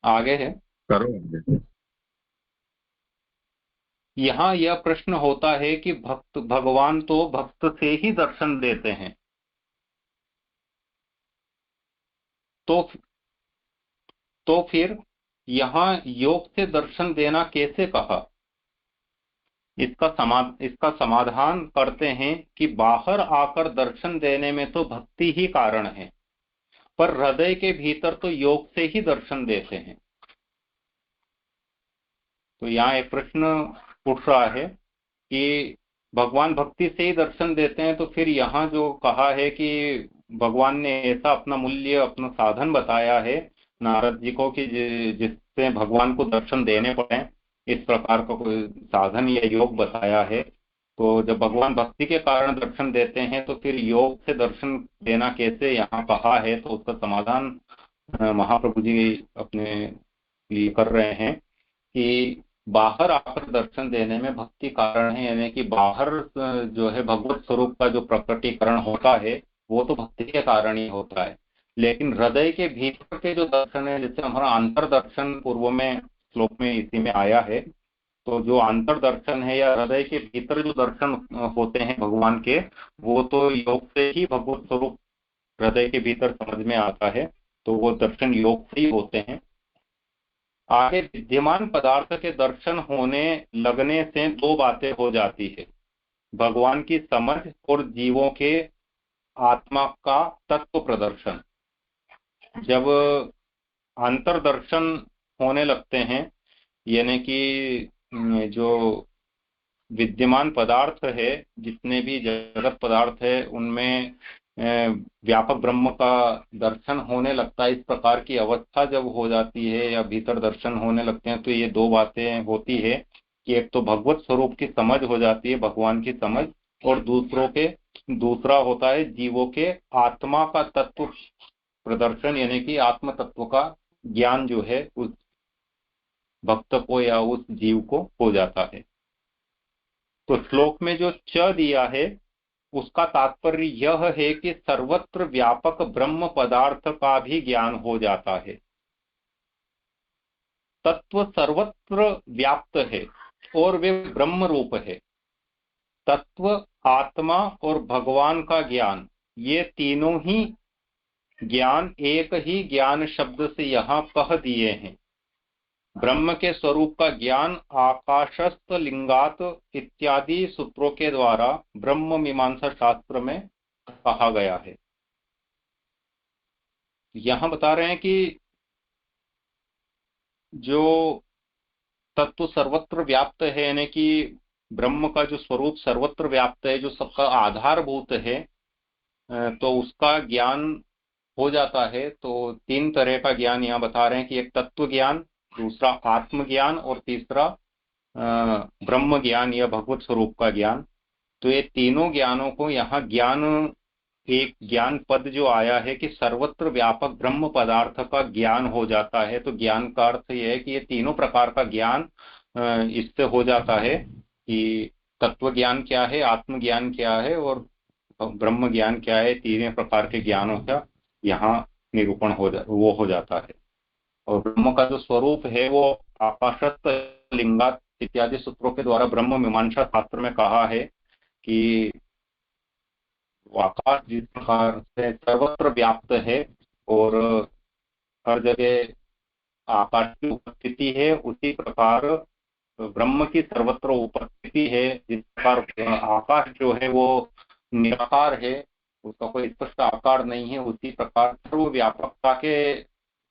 Speaker 2: आगे है,
Speaker 1: करो।
Speaker 2: यहाँ यह प्रश्न होता है कि भगवान तो भक्त से ही दर्शन देते हैं, तो फिर यहाँ योग से दर्शन देना कैसे कहा? इसका समाधान करते हैं कि बाहर आकर दर्शन देने में तो भक्ति ही कारण है, पर हृदय के भीतर तो योग से ही दर्शन देते हैं। तो यहाँ एक प्रश्न उठ रहा है कि भगवान भक्ति से ही दर्शन देते हैं, तो फिर यहाँ जो कहा है कि भगवान ने ऐसा अपना मूल्य, अपना साधन बताया है नारद जी को कि जिससे भगवान को दर्शन देने पड़े, इस प्रकार का कोई साधन या योग बताया है। तो जब भगवान भक्ति के कारण दर्शन देते हैं, तो फिर योग से दर्शन देना कैसे यहाँ कहा है? तो उसका समाधान महाप्रभु जी अपने लिए कर रहे हैं कि बाहर आकर दर्शन देने में भक्ति कारण है, यानी कि बाहर जो है भगवत स्वरूप का जो प्रकटीकरण होता है वो तो भक्ति के कारण ही होता है, लेकिन हृदय के भीतर के जो दर्शन है, जैसे हमारा अंतर दर्शन पूर्व में श्लोक में इसी में आया है, तो जो अंतर दर्शन है या हृदय के भीतर जो दर्शन होते हैं भगवान के, वो तो योग से ही भगवत स्वरूप हृदय के भीतर समझ में आता है, तो वो दर्शन योग से ही होते हैं। आगे विद्यमान पदार्थ के दर्शन होने लगने से दो बातें हो जाती है। भगवान की समझ और जीवों के आत्मा का तत्व प्रदर्शन। जब अंतर्दर्शन होने लगते हैं, यानी कि जो विद्यमान पदार्थ है, जितने भी जगत पदार्थ है, उनमें व्यापक ब्रह्म का दर्शन होने लगता है, इस प्रकार की अवस्था जब हो जाती है या भीतर दर्शन होने लगते हैं, तो ये दो बातें होती है कि एक तो भगवत स्वरूप की समझ हो जाती है, भगवान की समझ, और दूसरा होता है जीवों के आत्मा का तत्व प्रदर्शन, यानी कि आत्म तत्व का ज्ञान जो है उस भक्त को या उस जीव को हो जाता है। तो श्लोक में जो च दिया है उसका तात्पर्य यह है कि सर्वत्र व्यापक ब्रह्म पदार्थ का भी ज्ञान हो जाता है। तत्व सर्वत्र व्याप्त है और वे ब्रह्म रूप है। तत्व, आत्मा और भगवान का ज्ञान, ये तीनों ही ज्ञान एक ही ज्ञान शब्द से यहाँ कह दिए हैं। ब्रह्म के स्वरूप का ज्ञान आकाशस्थ लिंगात इत्यादि सूत्रों के द्वारा ब्रह्म मीमांसा शास्त्र में कहा गया है। यहां बता रहे हैं कि जो तत्व सर्वत्र व्याप्त है, यानी कि ब्रह्म का जो स्वरूप सर्वत्र व्याप्त है, जो सबका आधारभूत है, तो उसका ज्ञान हो जाता है। तो तीन तरह का ज्ञान यहाँ बता रहे हैं कि एक तत्व ज्ञान, दूसरा आत्मज्ञान और तीसरा ब्रह्म ज्ञान या भगवत स्वरूप का ज्ञान। तो ये तीनों ज्ञानों को यहाँ ज्ञान, एक ज्ञान पद जो आया है कि सर्वत्र व्यापक ब्रह्म पदार्थ का ज्ञान हो जाता है, तो ज्ञान का अर्थ यह है कि ये तीनों प्रकार का ज्ञान इससे हो जाता है कि तत्व ज्ञान क्या है, आत्मज्ञान क्या है और ब्रह्म ज्ञान क्या है। तीनों प्रकार के ज्ञानों का यहाँ निरूपण वो हो जाता है। और ब्रह्म का जो स्वरूप है वो आकाशस्थ लिंगात इत्यादि सूत्रों के द्वारा ब्रह्म मीमांसा शास्त्र में कहा है कि आकाश जिस प्रकार से सर्वत्र व्याप्त है और हर जगह आकाश की उपस्थिति है, उसी प्रकार ब्रह्म की सर्वत्र उपस्थिति है। जिस प्रकार आकाश जो है वो निराकार है, उसका कोई स्पष्ट आकार नहीं है, उसी प्रकार सर्वव्यापकता के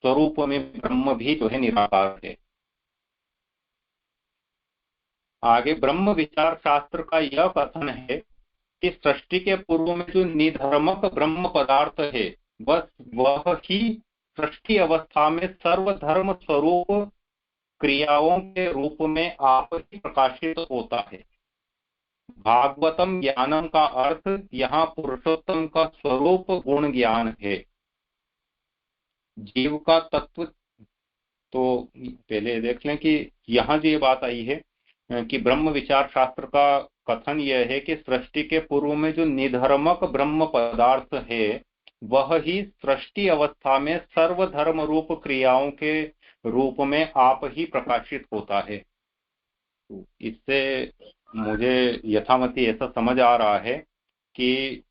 Speaker 2: स्वरूप में ब्रह्म भी जो है निराकार है। आगे ब्रह्म विचार शास्त्र का यह कथन है कि सृष्टि के पूर्व में जो निधर्मक ब्रह्म पदार्थ है, बस वह ही सृष्टि अवस्था में सर्वधर्म स्वरूप क्रियाओं के रूप में आप ही प्रकाशित होता है। भागवतम ज्ञानम का अर्थ यहाँ पुरुषोत्तम का स्वरूप गुण ज्ञान है। जीव का तत्व, तो पहले देख लें कि यहाँ जो ये बात आई है कि ब्रह्म विचार शास्त्र का कथन यह है कि सृष्टि के पूर्व में जो निधर्मक ब्रह्म पदार्थ है, वह ही सृष्टि अवस्था में सर्वधर्म रूप क्रियाओं के रूप में आप ही प्रकाशित होता है। तो इससे मुझे यथामति ऐसा समझ आ रहा है कि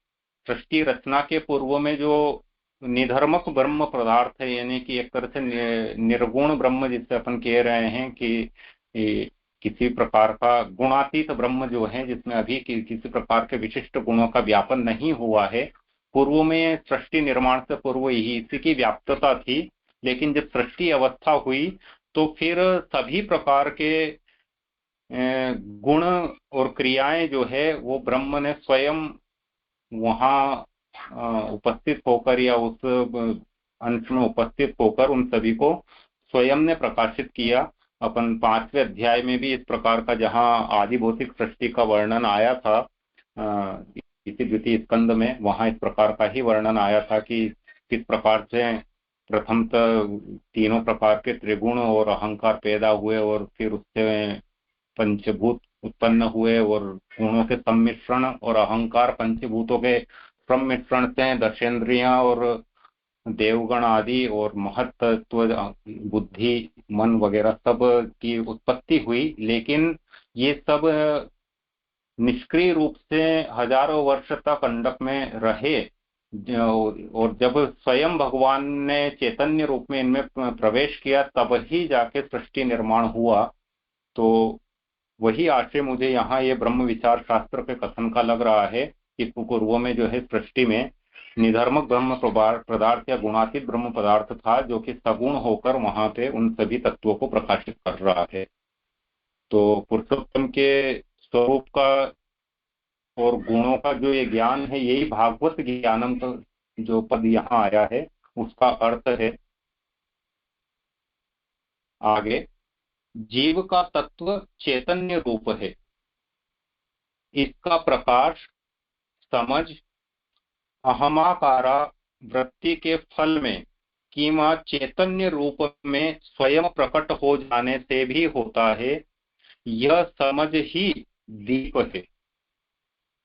Speaker 2: सृष्टि रचना के पूर्व में जो निधर्मक ब्रह्म पदार्थ है, यानी कि एक तरह से निर्गुण ब्रह्म जिससे अपन कह रहे हैं कि किसी प्रकार का गुणातीत ब्रह्म जो है, जिसमें अभी किसी प्रकार के विशिष्ट गुणों का व्यापन नहीं हुआ है। पूर्व में सृष्टि निर्माण से पूर्व ही इसी की व्याप्तता थी, लेकिन जब सृष्टि अवस्था हुई तो फिर सभी प्रकार के गुण और क्रियाएं जो है वो ब्रह्म ने स्वयं वहां उपस्थित होकर या उस अंश में उपस्थित होकर उन सभी को स्वयं ने प्रकाशित किया। अपन 5वें अध्याय में भी इस प्रकार का, जहां आदि भौतिक सृष्टि का वर्णन आया था इसी द्वितीय स्कंद में, वहां इस प्रकार का ही वर्णन आया था कि किस प्रकार से प्रथमतः तीनों प्रकार के त्रिगुण और अहंकार पैदा हुए और फिर उससे पंचभूत उत्पन्न हुए और गुणों के सम्मिश्रण और अहंकार पंचभूतों के सम्मिश्रण से दशेंद्रियां और देवगण आदि और महत्त्व बुद्धि मन वगैरह सब की उत्पत्ति हुई। लेकिन ये सब निष्क्रिय रूप से हजारों वर्ष तक अंडक में रहे, और जब स्वयं भगवान ने चैतन्य रूप में इनमें प्रवेश किया तब ही जाके सृष्टि निर्माण हुआ। तो वही आशय मुझे यहाँ ये ब्रह्म विचार शास्त्र के कथन का लग रहा है कि पूर्व में जो है सृष्टि में निधर्मक ब्रह्म पदार्थ या गुणातीत ब्रह्म पदार्थ था, जो कि सगुण होकर वहां पे उन सभी तत्वों को प्रकाशित कर रहा है। तो पुरुषोत्तम के स्वरूप का और गुणों का जो ये ज्ञान है, यही भागवत ज्ञानम का जो पद यहाँ आया है उसका अर्थ है। आगे, जीव का तत्व चैतन्य रूप है, इसका प्रकाश समझ अहमाकारा वृत्ति के फल में किंवा चैतन्य रूप में स्वयं प्रकट हो जाने से भी होता है। यह समझ ही दीप है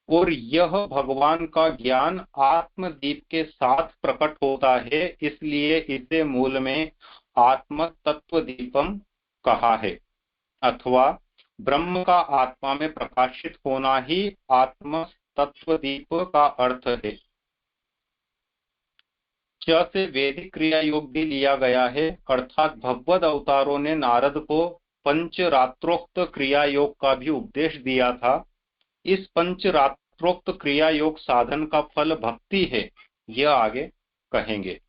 Speaker 2: और यह भगवान का ज्ञान आत्मदीप के साथ प्रकट होता है, इसलिए इसे मूल में आत्म तत्व दीपम कहा है, अथवा ब्रह्म का आत्मा में प्रकाशित होना ही आत्म तत्व दीप का अर्थ है। च से वैदिक क्रिया योग भी लिया गया है, अर्थात भगवद अवतारों ने नारद को पंचरात्रोक्त क्रिया योग का भी उपदेश दिया था। इस पंचरात्रोक्त क्रिया योग साधन का फल भक्ति है, यह आगे कहेंगे।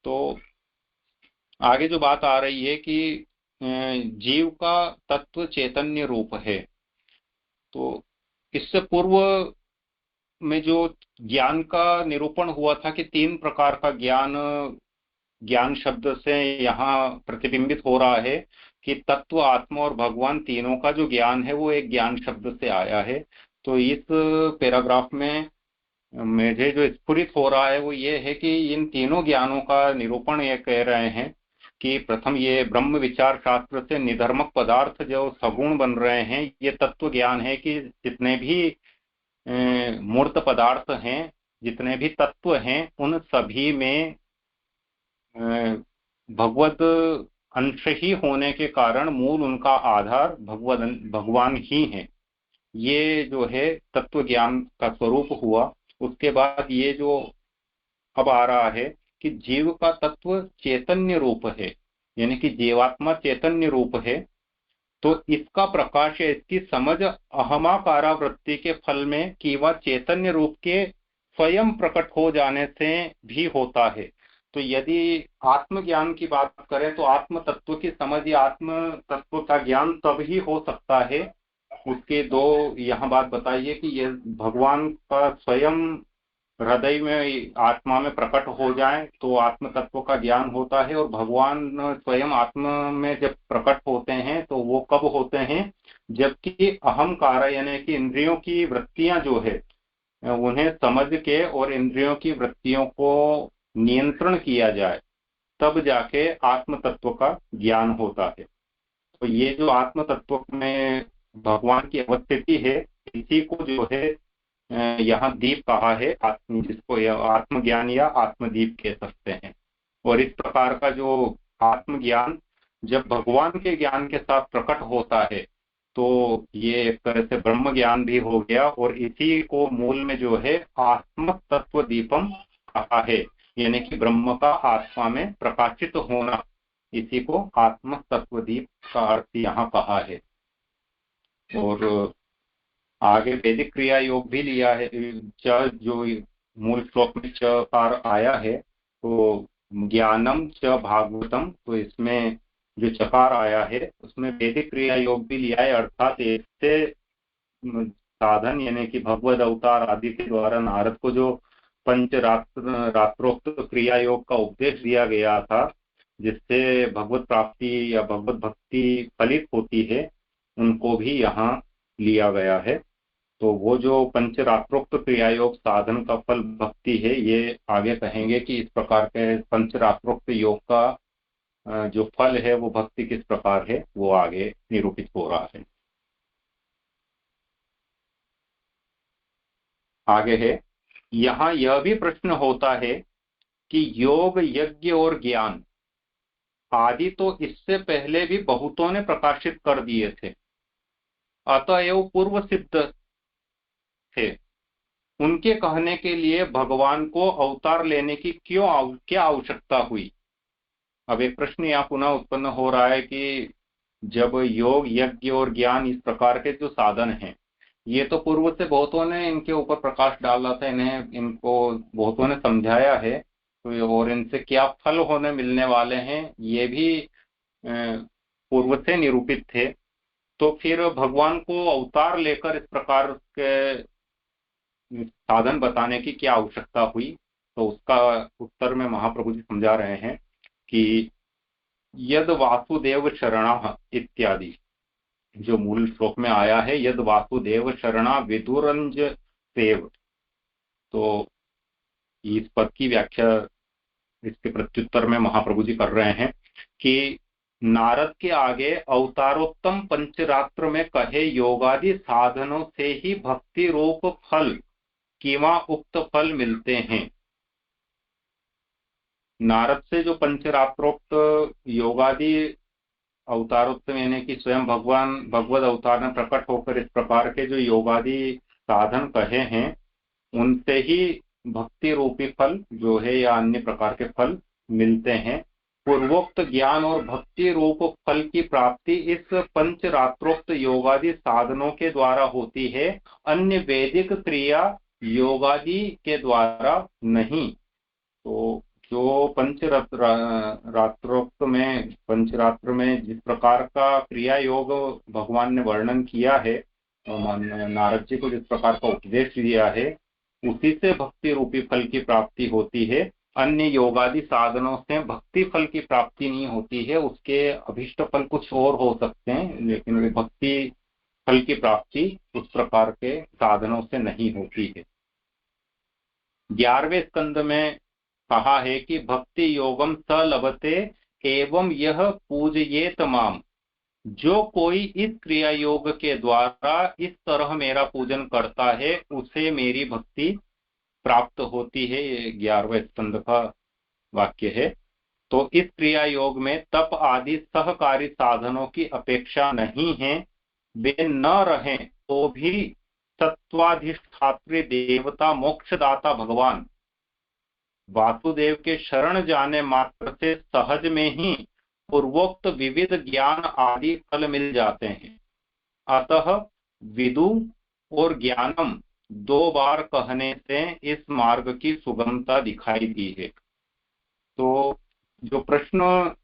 Speaker 2: तो आगे जो बात आ रही है कि जीव का तत्व चैतन्य रूप है, तो इससे पूर्व में जो ज्ञान का निरूपण हुआ था कि तीन प्रकार का ज्ञान शब्द से यहाँ प्रतिबिंबित हो रहा है कि तत्व, आत्मा और भगवान, तीनों का जो ज्ञान है वो एक ज्ञान शब्द से आया है। तो इस पैराग्राफ में मुझे जो स्फुरित हो रहा है वो ये है कि इन तीनों ज्ञानों का निरूपण ये कह रहे हैं कि प्रथम ये ब्रह्म विचार शास्त्र से निधर्मक पदार्थ जो सगुण बन रहे हैं, ये तत्व ज्ञान है कि जितने भी मूर्त पदार्थ हैं, जितने भी तत्व हैं, उन सभी में भगवत अंश ही होने के कारण मूल उनका आधार भगवान ही है। ये जो है तत्व ज्ञान का स्वरूप हुआ। उसके बाद ये जो अब आ रहा है कि जीव का तत्व चैतन्य रूप है, यानी कि जीवात्मा चैतन्य रूप है, तो इसका प्रकाश है, इसकी समझ अहमाकारा वृत्ति के फल में कि वह चैतन्य रूप के स्वयं प्रकट हो जाने से भी होता है। तो यदि आत्मज्ञान की बात करें तो आत्म तत्व की समझ या आत्म तत्व का ज्ञान तब ही हो सकता है। उसके दो यहाँ बात बताइए कि यह भगवान का स्वयं हृदय में आत्मा में प्रकट हो जाए तो आत्म तत्व का ज्ञान होता है, और भगवान स्वयं आत्मा में जब प्रकट होते हैं तो वो कब होते हैं, जबकि अहंकार यानी कि इंद्रियों की वृत्तियां जो है उन्हें समझ के और इंद्रियों की वृत्तियों को नियंत्रण किया जाए, तब जाके आत्म तत्व का ज्ञान होता है। तो ये जो आत्म तत्व में भगवान की अवस्थिति है, इसी को जो है यहाँ दीप कहा है, जिसको आत्मज्ञान या आत्मदीप कह सकते हैं। और इस प्रकार का जो आत्मज्ञान जब भगवान के ज्ञान के साथ प्रकट होता है तो ये एक तरह से ब्रह्म ज्ञान भी हो गया, और इसी को मूल में जो है आत्म तत्व दीपम कहा है, यानी कि ब्रह्म का आत्मा में प्रकाशित होना, इसी को आत्म तत्व दीप का अर्थ यहाँ कहा है। और आगे वैदिक क्रिया योग भी लिया है, जो मूल श्लोक में च आया है, तो ज्ञानम च भागवतम, तो इसमें जो चकार आया है उसमें वैदिक क्रिया योग भी लिया है, अर्थात ऐसे साधन यानी कि भगवद अवतार आदि के द्वारा नारद को जो रात्रोक्त क्रिया योग का उपदेश दिया गया था, जिससे भगवत प्राप्ति या भगवत भक्ति फलित होती है, उनको भी यहाँ लिया गया है। तो वो जो पंचरात्रोक्त क्रियायोग साधन का फल भक्ति है, ये आगे कहेंगे कि इस प्रकार के पंचरात्रोक्त योग का जो फल है वो भक्ति किस प्रकार है, वो आगे निरूपित हो रहा है। आगे है, यहाँ यह भी प्रश्न होता है कि योग, यज्ञ और ज्ञान आदि तो इससे पहले भी बहुतों ने प्रकाशित कर दिए थे, अतएव पूर्व सिद्ध थे, उनके कहने के लिए भगवान को अवतार लेने की क्या आवश्यकता हुई। अब एक प्रश्न यहाँ पुनः उत्पन्न हो रहा है कि जब योग, यज्ञ और ज्ञान इस प्रकार के जो साधन हैं, ये तो पूर्व से बहुतों ने इनके ऊपर प्रकाश डाला था, इनको बहुतों ने समझाया है, तो और इनसे क्या फल होने मिलने वाले हैं ये भी पूर्व से निरूपित थे। तो फिर भगवान को अवतार लेकर इस प्रकार के साधन बताने की क्या आवश्यकता हुई? तो उसका उत्तर में महाप्रभु जी समझा रहे हैं कि यद वासुदेव शरणा इत्यादि, जो मूल श्लोक में आया है, यद वासुदेव शरणा विदुरंज सेव, तो इस पद की व्याख्या इसके प्रत्युत्तर में महाप्रभु जी कर रहे हैं कि नारद के आगे अवतारोत्तम पंचरात्र में कहे योगादि साधनों से ही भक्ति रूप फल किंवा उक्त फल मिलते हैं। नारद से जो पंचरात्रोक्त योगादि अवतारोत्तम यानी कि स्वयं भगवान भगवद अवतार में प्रकट होकर इस प्रकार के जो योगादि साधन कहे हैं, उनसे ही भक्ति रूपी फल जो है या अन्य प्रकार के फल मिलते हैं। पूर्वोक्त ज्ञान और भक्ति रूप फल की प्राप्ति इस पंचरात्रोक्त योगादि साधनों के द्वारा होती है, अन्य वैदिक क्रिया योगादि के द्वारा नहीं। तो जो पंचरात्र में जिस प्रकार का क्रिया योग भगवान ने वर्णन किया है, नारद जी को जिस प्रकार का उपदेश दिया है, उसी से भक्ति रूपी फल की प्राप्ति होती है। अन्य योगादि साधनों से भक्ति फल की प्राप्ति नहीं होती है, उसके अभिष्ट फल कुछ और हो सकते हैं, लेकिन भक्ति फल की प्राप्ति उस प्रकार के साधनों से नहीं होती है। 11वें स्कंद में कहा है कि भक्ति योगम स लभते एवं यह पूजयेत माम, जो कोई इस क्रिया योग के द्वारा इस तरह मेरा पूजन करता है उसे मेरी भक्ति प्राप्त होती है। ये 11वें स्कंद का वाक्य है। तो इस क्रिया योग में तप आदि सहकारी साधनों की अपेक्षा नहीं है। वे न रहें तो भी सत्वाधिष्ठात्री देवता मोक्षदाता भगवान वासुदेव के शरण जाने मात्र से सहज में ही पूर्वोक्त विविध ज्ञान आदि फल मिल जाते हैं। अतः विदु और ज्ञानम 2 बार कहने से इस मार्ग की सुगमता दिखाई दी है। तो जो प्रश्न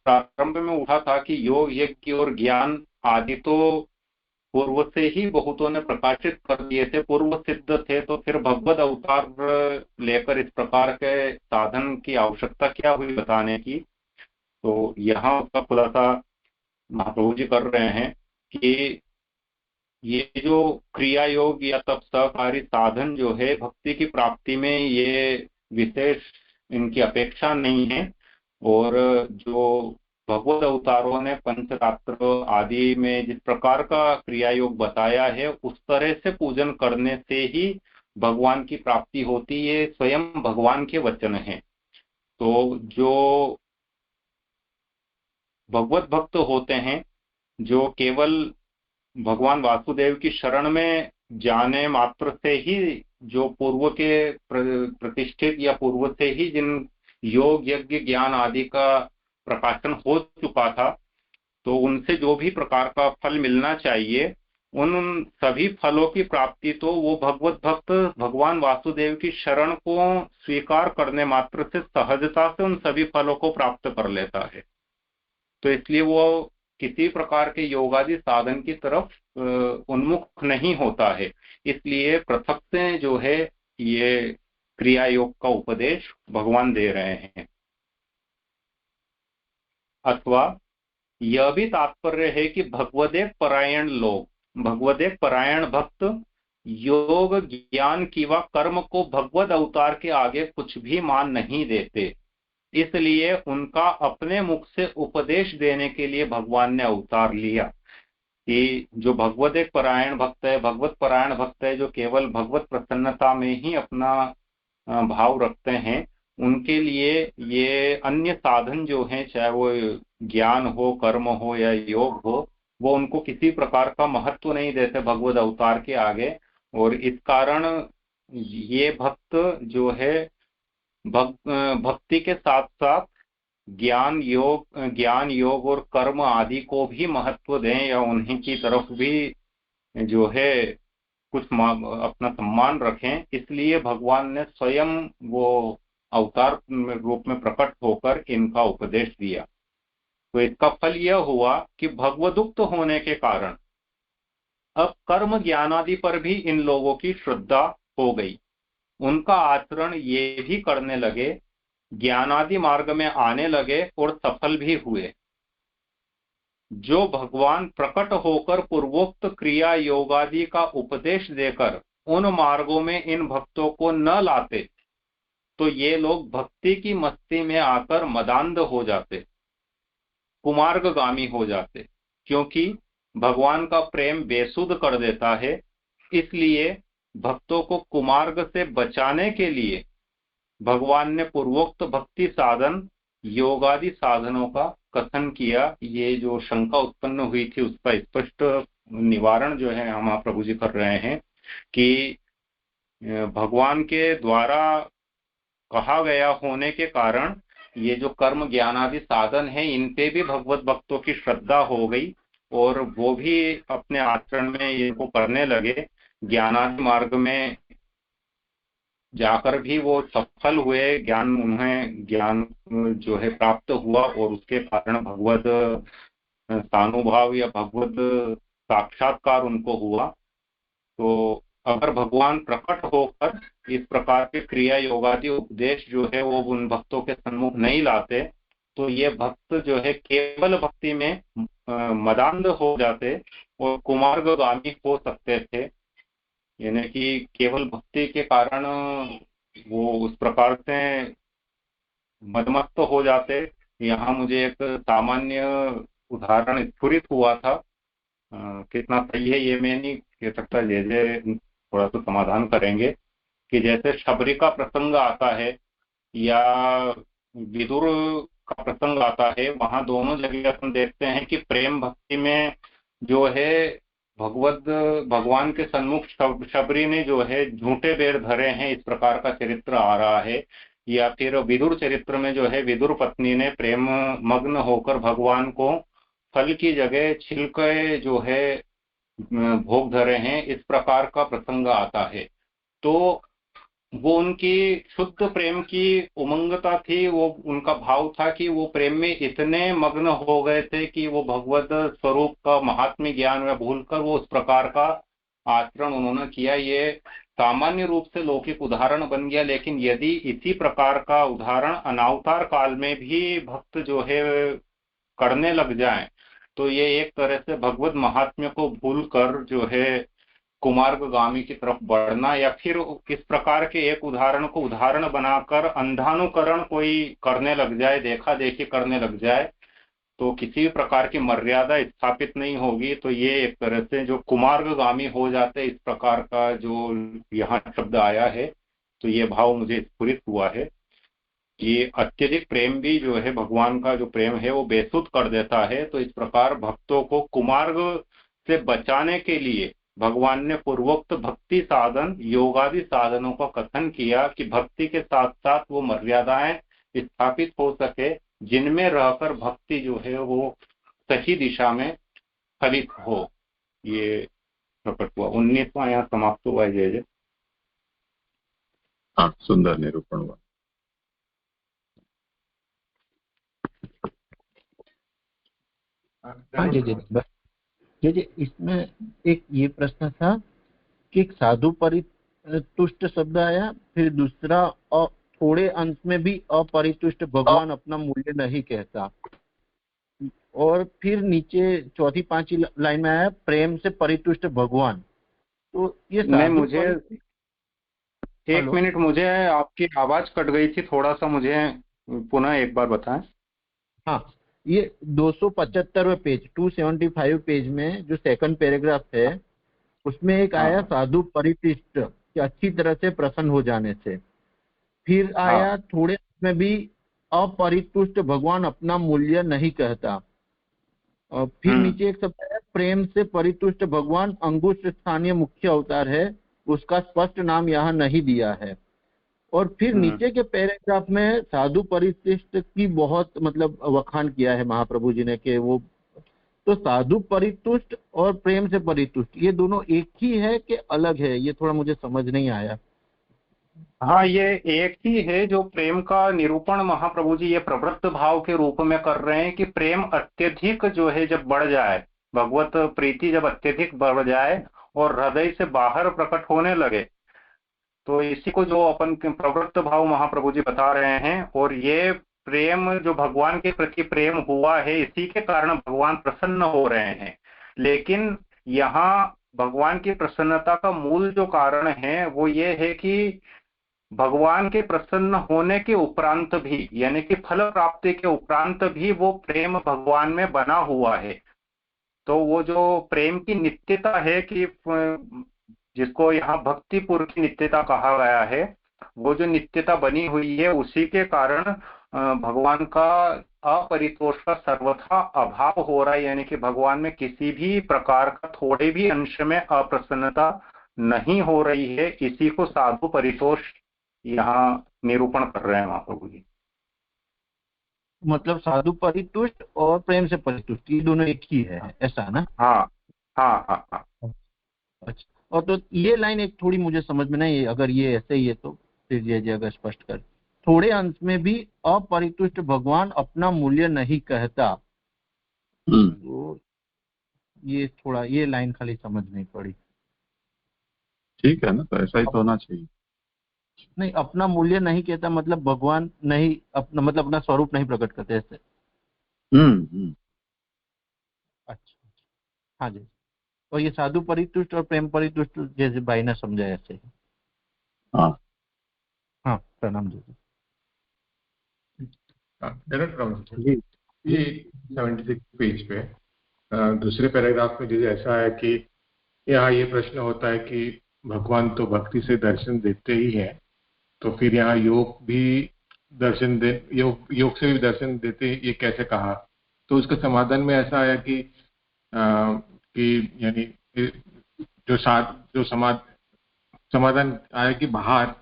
Speaker 2: प्रारंभ में उठा था कि योग, यज्ञ और ज्ञान आदि तो पूर्व से ही बहुतों ने प्रकाशित कर दिए थे, पूर्व सिद्ध थे, तो फिर भगवद अवतार लेकर इस प्रकार के साधन की आवश्यकता क्या हुई बताने की? तो यहाँ उसका खुलासा महाप्रभु जी कर रहे हैं कि ये जो क्रिया योग या तप सहकारी साधन जो है, भक्ति की प्राप्ति में ये विशेष इनकी अपेक्षा नहीं है। और जो भगवद अवतारों ने पंचरात्र आदि में जिस प्रकार का क्रिया योग बताया है, उस तरह से पूजन करने से ही भगवान की प्राप्ति होती है, स्वयं भगवान के वचन हैं। तो जो भगवत भक्त होते हैं, जो केवल भगवान वासुदेव की शरण में जाने मात्र से ही जो पूर्व के प्रतिष्ठित या पूर्व से ही जिन योग, यज्ञ, ज्ञान आदि का प्रकाशन हो चुका था, तो उनसे जो भी प्रकार का फल मिलना चाहिए, उन सभी फलों की प्राप्ति तो वो भगवत भक्त भगवान वासुदेव की शरण को स्वीकार करने मात्र से सहजता से उन सभी फलों को प्राप्त कर लेता है। तो इसलिए वो किसी प्रकार के योगादि साधन की तरफ उन्मुख नहीं होता है। इसलिए पृथक से जो है ये क्रिया योग का उपदेश भगवान दे रहे हैं। अथवा यह भी तात्पर्य है कि भगवदेव परायण भक्त योग, ज्ञान किंवा कर्म को भगवद अवतार के आगे कुछ भी मान नहीं देते, इसलिए उनका अपने मुख से उपदेश देने के लिए भगवान ने अवतार लिया। कि जो भगवत परायण भक्त है, जो केवल भगवत प्रसन्नता में ही अपना भाव रखते हैं, उनके लिए ये अन्य साधन जो हैं, चाहे वो ज्ञान हो, कर्म हो या योग हो, वो उनको किसी प्रकार का महत्व नहीं देते भगवत अवतार के आगे। और इस कारण ये भक्त जो है भक्ति के साथ साथ ज्ञान योग और कर्म आदि को भी महत्व दें या उन्हीं की तरफ भी जो है कुछ अपना सम्मान रखें, इसलिए भगवान ने स्वयं वो अवतार रूप में प्रकट होकर इनका उपदेश दिया। तो इसका फल यह हुआ कि भगवदुक्त होने के कारण अब कर्म ज्ञान आदि पर भी इन लोगों की श्रद्धा हो गई, उनका आचरण ये भी करने लगे, ज्ञानादि मार्ग में आने लगे और सफल भी हुए। जो भगवान प्रकट होकर पूर्वोक्त क्रिया योगादि का उपदेश देकर उन मार्गों में इन भक्तों को न लाते तो ये लोग भक्ति की मस्ती में आकर मदांध हो जाते, कुमार्गगामी हो जाते, क्योंकि भगवान का प्रेम बेसुध कर देता है। इसलिए भक्तों को कुमार्ग से बचाने के लिए भगवान ने पूर्वोक्त भक्ति साधन योगादि साधनों का कथन किया। ये जो शंका उत्पन्न हुई थी उसका स्पष्ट निवारण जो है हम प्रभु जी कर रहे हैं कि भगवान के द्वारा कहा गया होने के कारण ये जो कर्म ज्ञान आदि साधन है इन पे भी भगवत भक्तों की श्रद्धा हो गई और वो भी अपने आचरण में इनको करने लगे, ज्ञानादि मार्ग में जाकर भी वो सफल हुए, ज्ञान जो है प्राप्त हुआ और उसके कारण भगवत सानुभाव या भगवत साक्षात्कार उनको हुआ। तो अगर भगवान प्रकट होकर इस प्रकार के क्रिया योगादि उपदेश जो है वो उन भक्तों के सम्मुख नहीं लाते तो ये भक्त जो है केवल भक्ति में मदांध हो जाते और कुमार्गगामी हो सकते थे, यानी कि केवल भक्ति के कारण वो उस प्रकार से मदमस्त हो जाते। यहाँ मुझे एक सामान्य उदाहरण स्फुरित हुआ था, कितना सही है ये मैं नहीं कह सकता, जैसे थोड़ा सा समाधान करेंगे कि जैसे शबरी का प्रसंग आता है या विदुर का प्रसंग आता है, वहां दोनों जगह हम देखते हैं कि प्रेम भक्ति में जो है भगवान के सन्मुख शबरी ने जो है झूठे बेर धरे हैं, इस प्रकार का चरित्र आ रहा है। या फिर विदुर चरित्र में जो है विदुर पत्नी ने प्रेम मग्न होकर भगवान को फल की जगह छिलके जो है भोग धरे हैं, इस प्रकार का प्रसंग आता है। तो वो उनकी शुद्ध प्रेम की उमंगता थी, वो उनका भाव था कि वो प्रेम में इतने मग्न हो गए थे कि वो भगवत स्वरूप का महात्म्य ज्ञान में भूलकर वो उस प्रकार का आचरण उन्होंने किया। ये सामान्य रूप से लौकिक उदाहरण बन गया, लेकिन यदि इसी प्रकार का उदाहरण अनावतार काल में भी भक्त जो है करने लग जाएं तो ये एक तरह से भगवत महात्म्य को भूलकर जो है कुमार्गगामी की तरफ बढ़ना, या फिर इस प्रकार के एक उदाहरण को उदाहरण बनाकर अंधानुकरण कोई करने लग जाए, देखा देखी करने लग जाए, तो किसी भी प्रकार की मर्यादा स्थापित नहीं होगी। तो ये एक तरह से जो कुमार्गगामी हो जाते, इस प्रकार का जो यहाँ शब्द आया है, तो ये भाव मुझे स्फुरित हुआ है। ये अत्यधिक प्रेम भी जो है भगवान का जो प्रेम है वो बेसुध कर देता है। तो इस प्रकार भक्तों को कुमार्ग से बचाने के लिए भगवान ने पूर्वोक्त भक्ति साधन योगादि साधनों का कथन किया कि भक्ति के साथ साथ वो मर्यादाएं स्थापित हो सके जिनमें रहकर भक्ति जो है वो सही दिशा में फलित हो। ये प्रकट हुआ। 19वां यहाँ समाप्त हुआ। जय जय।
Speaker 1: हाँ, सुंदर निरूपण हुआ।
Speaker 3: हाँ जी जी जी, इसमें एक ये प्रश्न था कि एक साधु परितुष्ट शब्द आया, फिर दूसरा और थोड़े अंश में भी अपरितुष्ट भगवान अपना मूल्य नहीं कहता, और फिर नीचे चौथी पांचवी लाइन में आया प्रेम से परितुष्ट भगवान। तो ये
Speaker 2: मुझे एक मिनट, मुझे आपकी आवाज कट गई थी, थोड़ा सा मुझे पुनः एक बार बताएं।
Speaker 3: हाँ, ये 275वें पेज 275 पेज में जो सेकंड पैराग्राफ है उसमें एक आया साधु परितुष्ट कि अच्छी तरह से प्रसन्न हो जाने से, फिर आया थोड़े में भी अपरितुष्ट भगवान अपना मूल्य नहीं कहता, और फिर नीचे एक शब्द है प्रेम से परितुष्ट भगवान अंगुष्ठ स्थानीय मुख्य अवतार है, उसका स्पष्ट नाम यहाँ नहीं दिया है। और फिर नीचे के पैराग्राफ में साधु परिशिष्ट की बहुत मतलब वखान किया है महाप्रभु जी ने कि वो, तो साधु परितुष्ट और प्रेम से परितुष्ट ये दोनों एक ही है कि अलग है, ये थोड़ा मुझे समझ नहीं आया।
Speaker 2: हाँ, ये एक ही है। जो प्रेम का निरूपण महाप्रभु जी ये प्रवृत्त भाव के रूप में कर रहे हैं कि प्रेम अत्यधिक जो है जब बढ़ जाए, भगवत प्रीति जब अत्यधिक बढ़ जाए और हृदय से बाहर प्रकट होने लगे, तो इसी को जो अपन प्रवृत्त भाव महाप्रभु जी बता रहे हैं। और ये प्रेम जो भगवान के प्रति प्रेम हुआ है, इसी के कारण भगवान प्रसन्न हो रहे हैं। लेकिन यहाँ भगवान की प्रसन्नता का मूल जो कारण है वो ये है कि भगवान के प्रसन्न होने के उपरांत भी, यानी कि फल प्राप्ति के उपरांत भी वो प्रेम भगवान में बना हुआ है। तो वो जो प्रेम की नित्यता है कि जिसको यहाँ भक्तिपुर की नित्यता कहा गया है, वो जो नित्यता बनी हुई है उसी के कारण भगवान का अपरितोष का सर्वथा अभाव हो रहा है, यानी कि भगवान में किसी भी प्रकार का थोड़े भी अंश में अप्रसन्नता नहीं हो रही है। इसी को साधु परितोष यहाँ निरूपण कर रहे हैं महाप्रभु जी।
Speaker 3: मतलब साधु परितुष्ट और प्रेम से परितुष्ट ये दोनों एक ही है, ऐसा ना?
Speaker 2: हाँ हाँ हाँ हाँ।
Speaker 3: अच्छा, और तो ये लाइन एक थोड़ी मुझे समझ में नहीं, अगर ये ऐसे ही है तो फिर ये अगर स्पष्ट कर, थोड़े अंश में भी अपरितुष्ट भगवान अपना मूल्य नहीं कहता, तो ये थोड़ा ये लाइन खाली समझ नहीं पड़ी।
Speaker 1: ठीक है ना, तो ऐसा ही तो होना चाहिए।
Speaker 3: नहीं, अपना मूल्य नहीं कहता मतलब भगवान नहीं अपना मतलब अपना स्वरूप नहीं प्रकट करते ऐसे। अच्छा, हाँ जी। और ये साधु परितुष्ट और प्रेम परितुष्ट जैसे भाई ने समझा ऐसे।
Speaker 1: हाँ
Speaker 3: हाँ, प्रणाम जी।
Speaker 4: जी, ये 76 पेज पे दूसरे पैराग्राफ में जैसे ऐसा है कि यहाँ ये प्रश्न होता है कि भगवान तो भक्ति से दर्शन देते ही हैं, तो फिर यहाँ योग भी दर्शन दे, योग से भी दर्शन देते, ये कैसे कहा? तो उसका समाधान में ऐसा आया कि यानी जो समाधान आया कि बाहर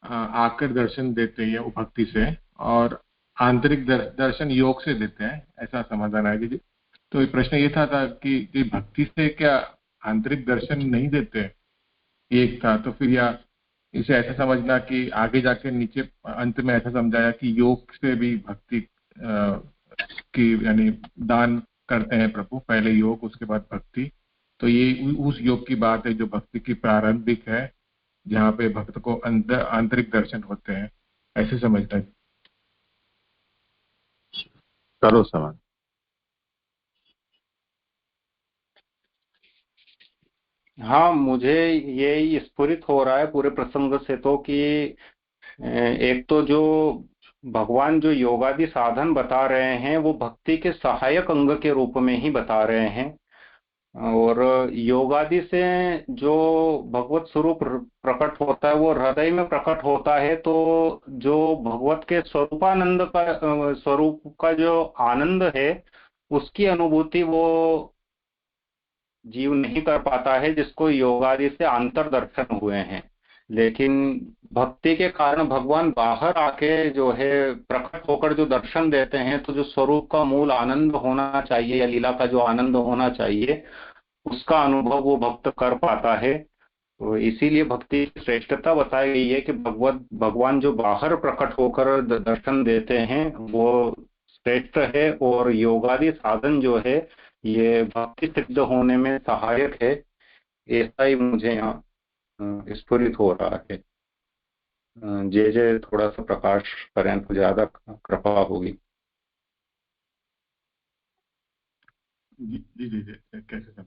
Speaker 4: आकर दर्शन देते हैं वो भक्ति से, और आंतरिक दर्शन योग से देते हैं, ऐसा समाधान आएगा। तो प्रश्न ये था कि भक्ति से क्या आंतरिक दर्शन नहीं देते, एक था। तो फिर या इसे ऐसा समझना कि आगे जाके नीचे अंत में ऐसा समझाया कि योग से भी भक्ति की यानी दान करते हैं प्रभु, पहले योग उसके बाद भक्ति। तो ये उस योग की बात है जो भक्ति की प्रारंभिक है, जहाँ पे भक्त को आंतरिक दर्शन होते हैं, ऐसे समझना है।
Speaker 1: करो समझ।
Speaker 2: हाँ, मुझे ये स्फुरित हो रहा है पूरे प्रसंग से तो कि एक तो जो भगवान जो योगादि साधन बता रहे हैं वो भक्ति के सहायक अंग के रूप में ही बता रहे हैं, और योगादि से जो भगवत स्वरूप प्रकट होता है वो हृदय में प्रकट होता है। तो जो भगवत के स्वरूपानंद का स्वरूप का जो आनंद है उसकी अनुभूति वो जीव नहीं कर पाता है, जिसको योगादि से अंतर दर्शन हुए हैं। लेकिन भक्ति के कारण भगवान बाहर आके जो है प्रकट होकर जो दर्शन देते हैं, तो जो स्वरूप का मूल आनंद होना चाहिए या लीला का जो आनंद होना चाहिए उसका अनुभव वो भक्त कर पाता है। तो इसीलिए भक्ति की श्रेष्ठता बताई गई है कि भगवान जो बाहर प्रकट होकर दर्शन देते हैं वो श्रेष्ठ है, और योगादि साधन जो है ये भक्ति सिद्ध होने में सहायक है। ऐसा ही मुझे यहाँ स्फुरित हो रहा है। जे थोड़ा सा प्रकाश करें तो ज्यादा कृपा होगी।
Speaker 4: जी कैसे समझ?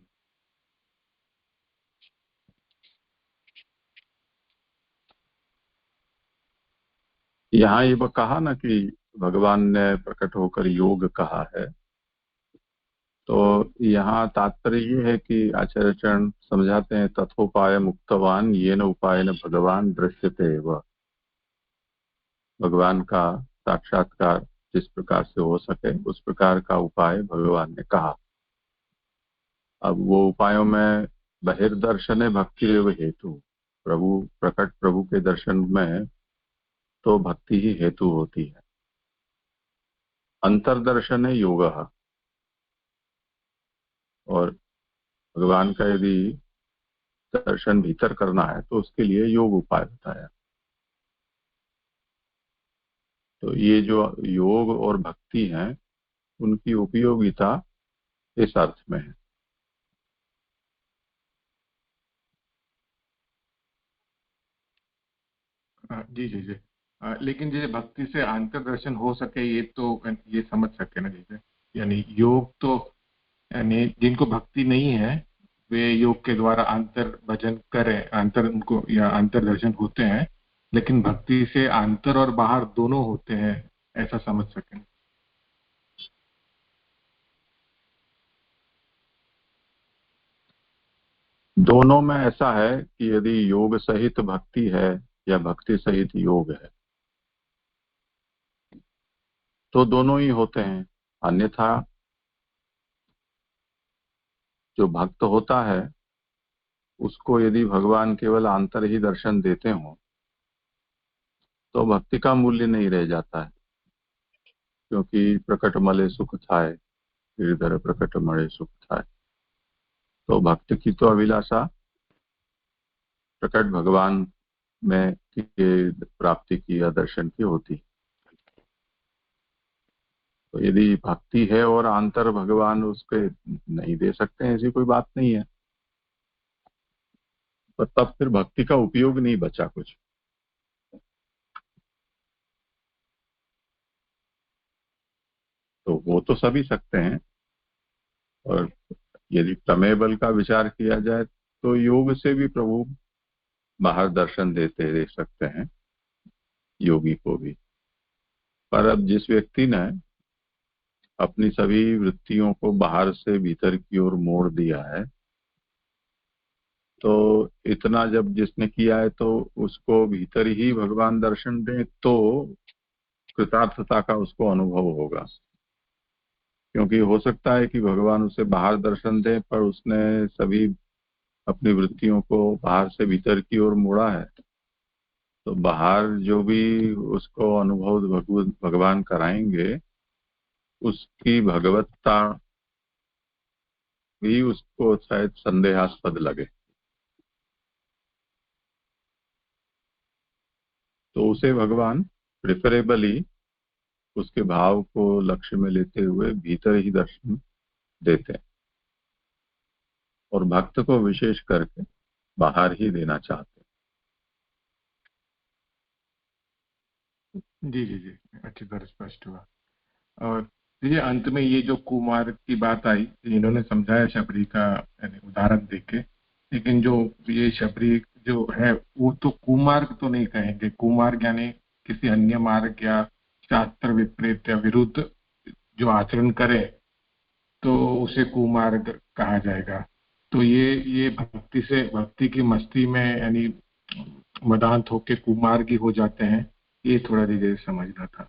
Speaker 1: यहाँ ये कहा ना कि भगवान ने प्रकट होकर योग कहा है, तो यहाँ तात्पर्य ये है कि आचार्य चरण समझाते हैं तथोपाय मुक्तवान ये न उपाय न भगवान दृश्यते एव। भगवान का साक्षात्कार जिस प्रकार से हो सके उस प्रकार का उपाय भगवान ने कहा। अब वो उपायों में बहिर्दर्शन भक्ति एव हेतु, प्रभु के दर्शन में तो भक्ति ही हेतु होती है। अंतर्दर्शन है योग, और भगवान का यदि दर्शन भीतर करना है तो उसके लिए योग उपाय बताया। तो ये जो योग और भक्ति हैं उनकी उपयोगिता इस अर्थ में है।
Speaker 4: जी जी जी। लेकिन जैसे भक्ति से अंतर्दर्शन हो सके ये तो ये समझ सके ना, जैसे यानी योग तो यानी जिनको भक्ति नहीं है वे योग के द्वारा अंतर भजन करें, अंतर उनको या अंतर्दर्शन होते हैं, लेकिन भक्ति से अंतर और बाहर दोनों होते हैं, ऐसा समझ सकें।
Speaker 1: दोनों में ऐसा है कि यदि योग सहित भक्ति है या भक्ति सहित योग है तो दोनों ही होते हैं। अन्यथा जो भक्त होता है उसको यदि भगवान केवल आंतर ही दर्शन देते हो तो भक्ति का मूल्य नहीं रह जाता है, क्योंकि प्रकट मले सुख थाए गिरधर प्रकट मले सुख थाए। तो भक्त की तो अभिलाषा प्रकट भगवान में की प्राप्ति की या दर्शन की होती। तो यदि भक्ति है और आंतर भगवान उसके नहीं दे सकते हैं, ऐसी कोई बात नहीं है, पर तब फिर भक्ति का उपयोग नहीं बचा कुछ। तो वो तो सभी सकते हैं, और यदि प्रमेय बल का विचार किया जाए तो योग से भी प्रभु बाहर दर्शन दे सकते हैं योगी को भी। पर अब जिस व्यक्ति ने अपनी सभी वृत्तियों को बाहर से भीतर की ओर मोड़ दिया है, तो इतना जब जिसने किया है तो उसको भीतर ही भगवान दर्शन दे तो कृतार्थता का उसको अनुभव होगा। क्योंकि हो सकता है कि भगवान उसे बाहर दर्शन दे पर उसने सभी अपनी वृत्तियों को बाहर से भीतर की ओर मोड़ा है, तो बाहर जो भी उसको अनुभव भगवान कराएंगे उसकी भगवत्ता भी उसको शायद संदेहास्पद लगे। तो उसे भगवान प्रिफरेबली उसके भाव को लक्ष्य में लेते हुए भीतर ही दर्शन देते हैं, और भक्त को विशेष करके बाहर ही देना चाहते
Speaker 4: जी जी जी, अच्छी तरह स्पष्ट हुआ। और ये अंत में ये जो कुमार की बात आई, इन्होंने समझाया शबरी का यानी उदाहरण देके, लेकिन जो ये शबरी जो है वो तो कुमार्ग तो नहीं कहेंगे। कुमार्ग यानी किसी अन्य मार्ग या शास्त्र विपरीत या विरुद्ध जो आचरण करे तो उसे कुमार्ग कहा जाएगा। तो ये भक्ति से भक्ति की मस्ती में यानी मदांत होके कुमार्गी हो जाते हैं, ये थोड़ा धीरे समझना था।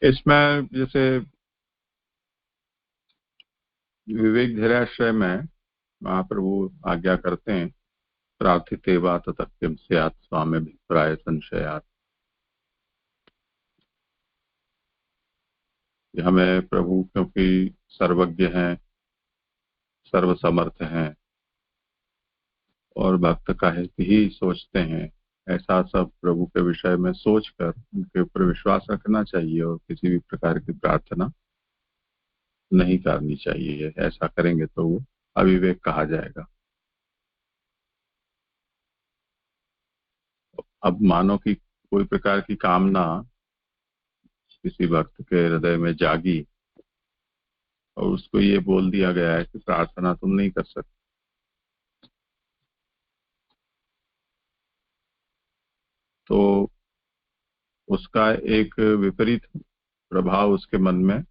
Speaker 1: इसमें जैसे विवेक धैर्याश्रय में महाप्रभु आज्ञा करते हैं, प्रार्थिते वा तथक्यम स्यात् स्वामी भिप्राय संशयात्। हमें प्रभु क्योंकि सर्वज्ञ हैं, सर्वसमर्थ हैं और भक्त का हित ही सोचते हैं, ऐसा सब प्रभु के विषय में सोचकर उनके ऊपर विश्वास रखना चाहिए और किसी भी प्रकार की प्रार्थना नहीं करनी चाहिए। ऐसा करेंगे तो वो अविवेक कहा जाएगा। अब मानो कि कोई प्रकार की कामना किसी भक्त के हृदय में जागी और उसको ये बोल दिया गया है कि प्रार्थना तुम नहीं कर सकते, तो उसका एक विपरीत प्रभाव उसके मन में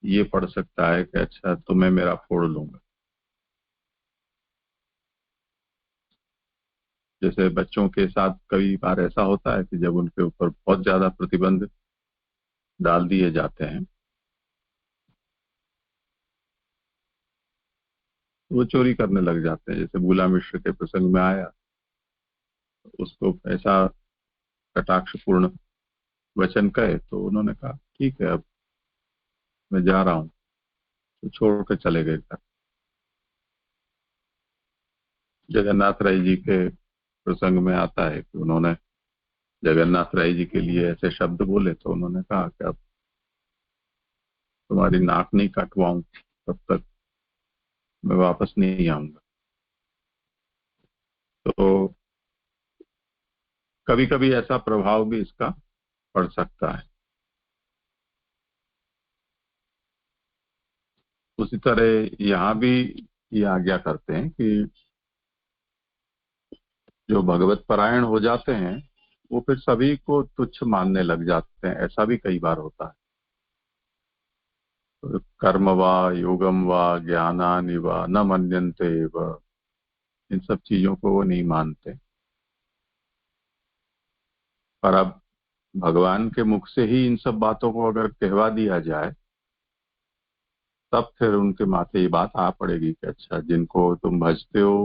Speaker 1: ये पड़ सकता है कि अच्छा तो मैं मेरा फोड़ लूंगा। जैसे बच्चों के साथ कई बार ऐसा होता है कि जब उनके ऊपर बहुत ज्यादा प्रतिबंध डाल दिए जाते हैं वो चोरी करने लग जाते हैं। जैसे बूला मिश्र के प्रसंग में आया, उसको ऐसा कटाक्षपूर्ण वचन कहे तो उन्होंने कहा ठीक है, अब मैं जा रहा हूँ, तो छोड़ कर चले गए घर। जगन्नाथ राय जी के प्रसंग में आता है कि उन्होंने जगन्नाथ राय जी के लिए ऐसे शब्द बोले, तो उन्होंने कहा कि अब तुम्हारी नाक नहीं कटवाऊं तब तक मैं वापस नहीं आऊंगा। तो कभी कभी ऐसा प्रभाव भी इसका पड़ सकता है। उसी तरह यहाँ भी ये आज्ञा करते हैं कि जो भगवत परायण हो जाते हैं वो फिर सभी को तुच्छ मानने लग जाते हैं। ऐसा भी कई बार होता है। तो कर्म वा योगम वा ज्ञानानि वा न मन्यन्ते व, इन सब चीजों को वो नहीं मानते। पर अब भगवान के मुख से ही इन सब बातों को अगर कहवा दिया जाए, तब फिर उनके माथे ये बात आ पड़ेगी कि अच्छा, जिनको तुम भजते हो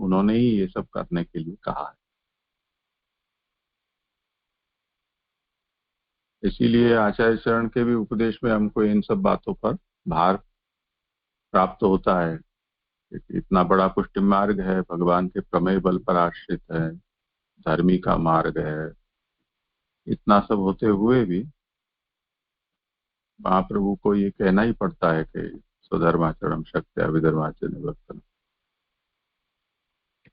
Speaker 1: उन्होंने ही ये सब करने के लिए कहा है। इसीलिए आचार्य चरण के भी उपदेश में हमको इन सब बातों पर भार प्राप्त होता है। इतना बड़ा पुष्टि मार्ग है, भगवान के प्रमेय बल पर आश्रित है, धर्मी का मार्ग है, इतना सब होते हुए भी महाप्रभु को ये कहना ही पड़ता है कि स्वधर्माचरण शक्त्या विधर्माचरण निवर्तन।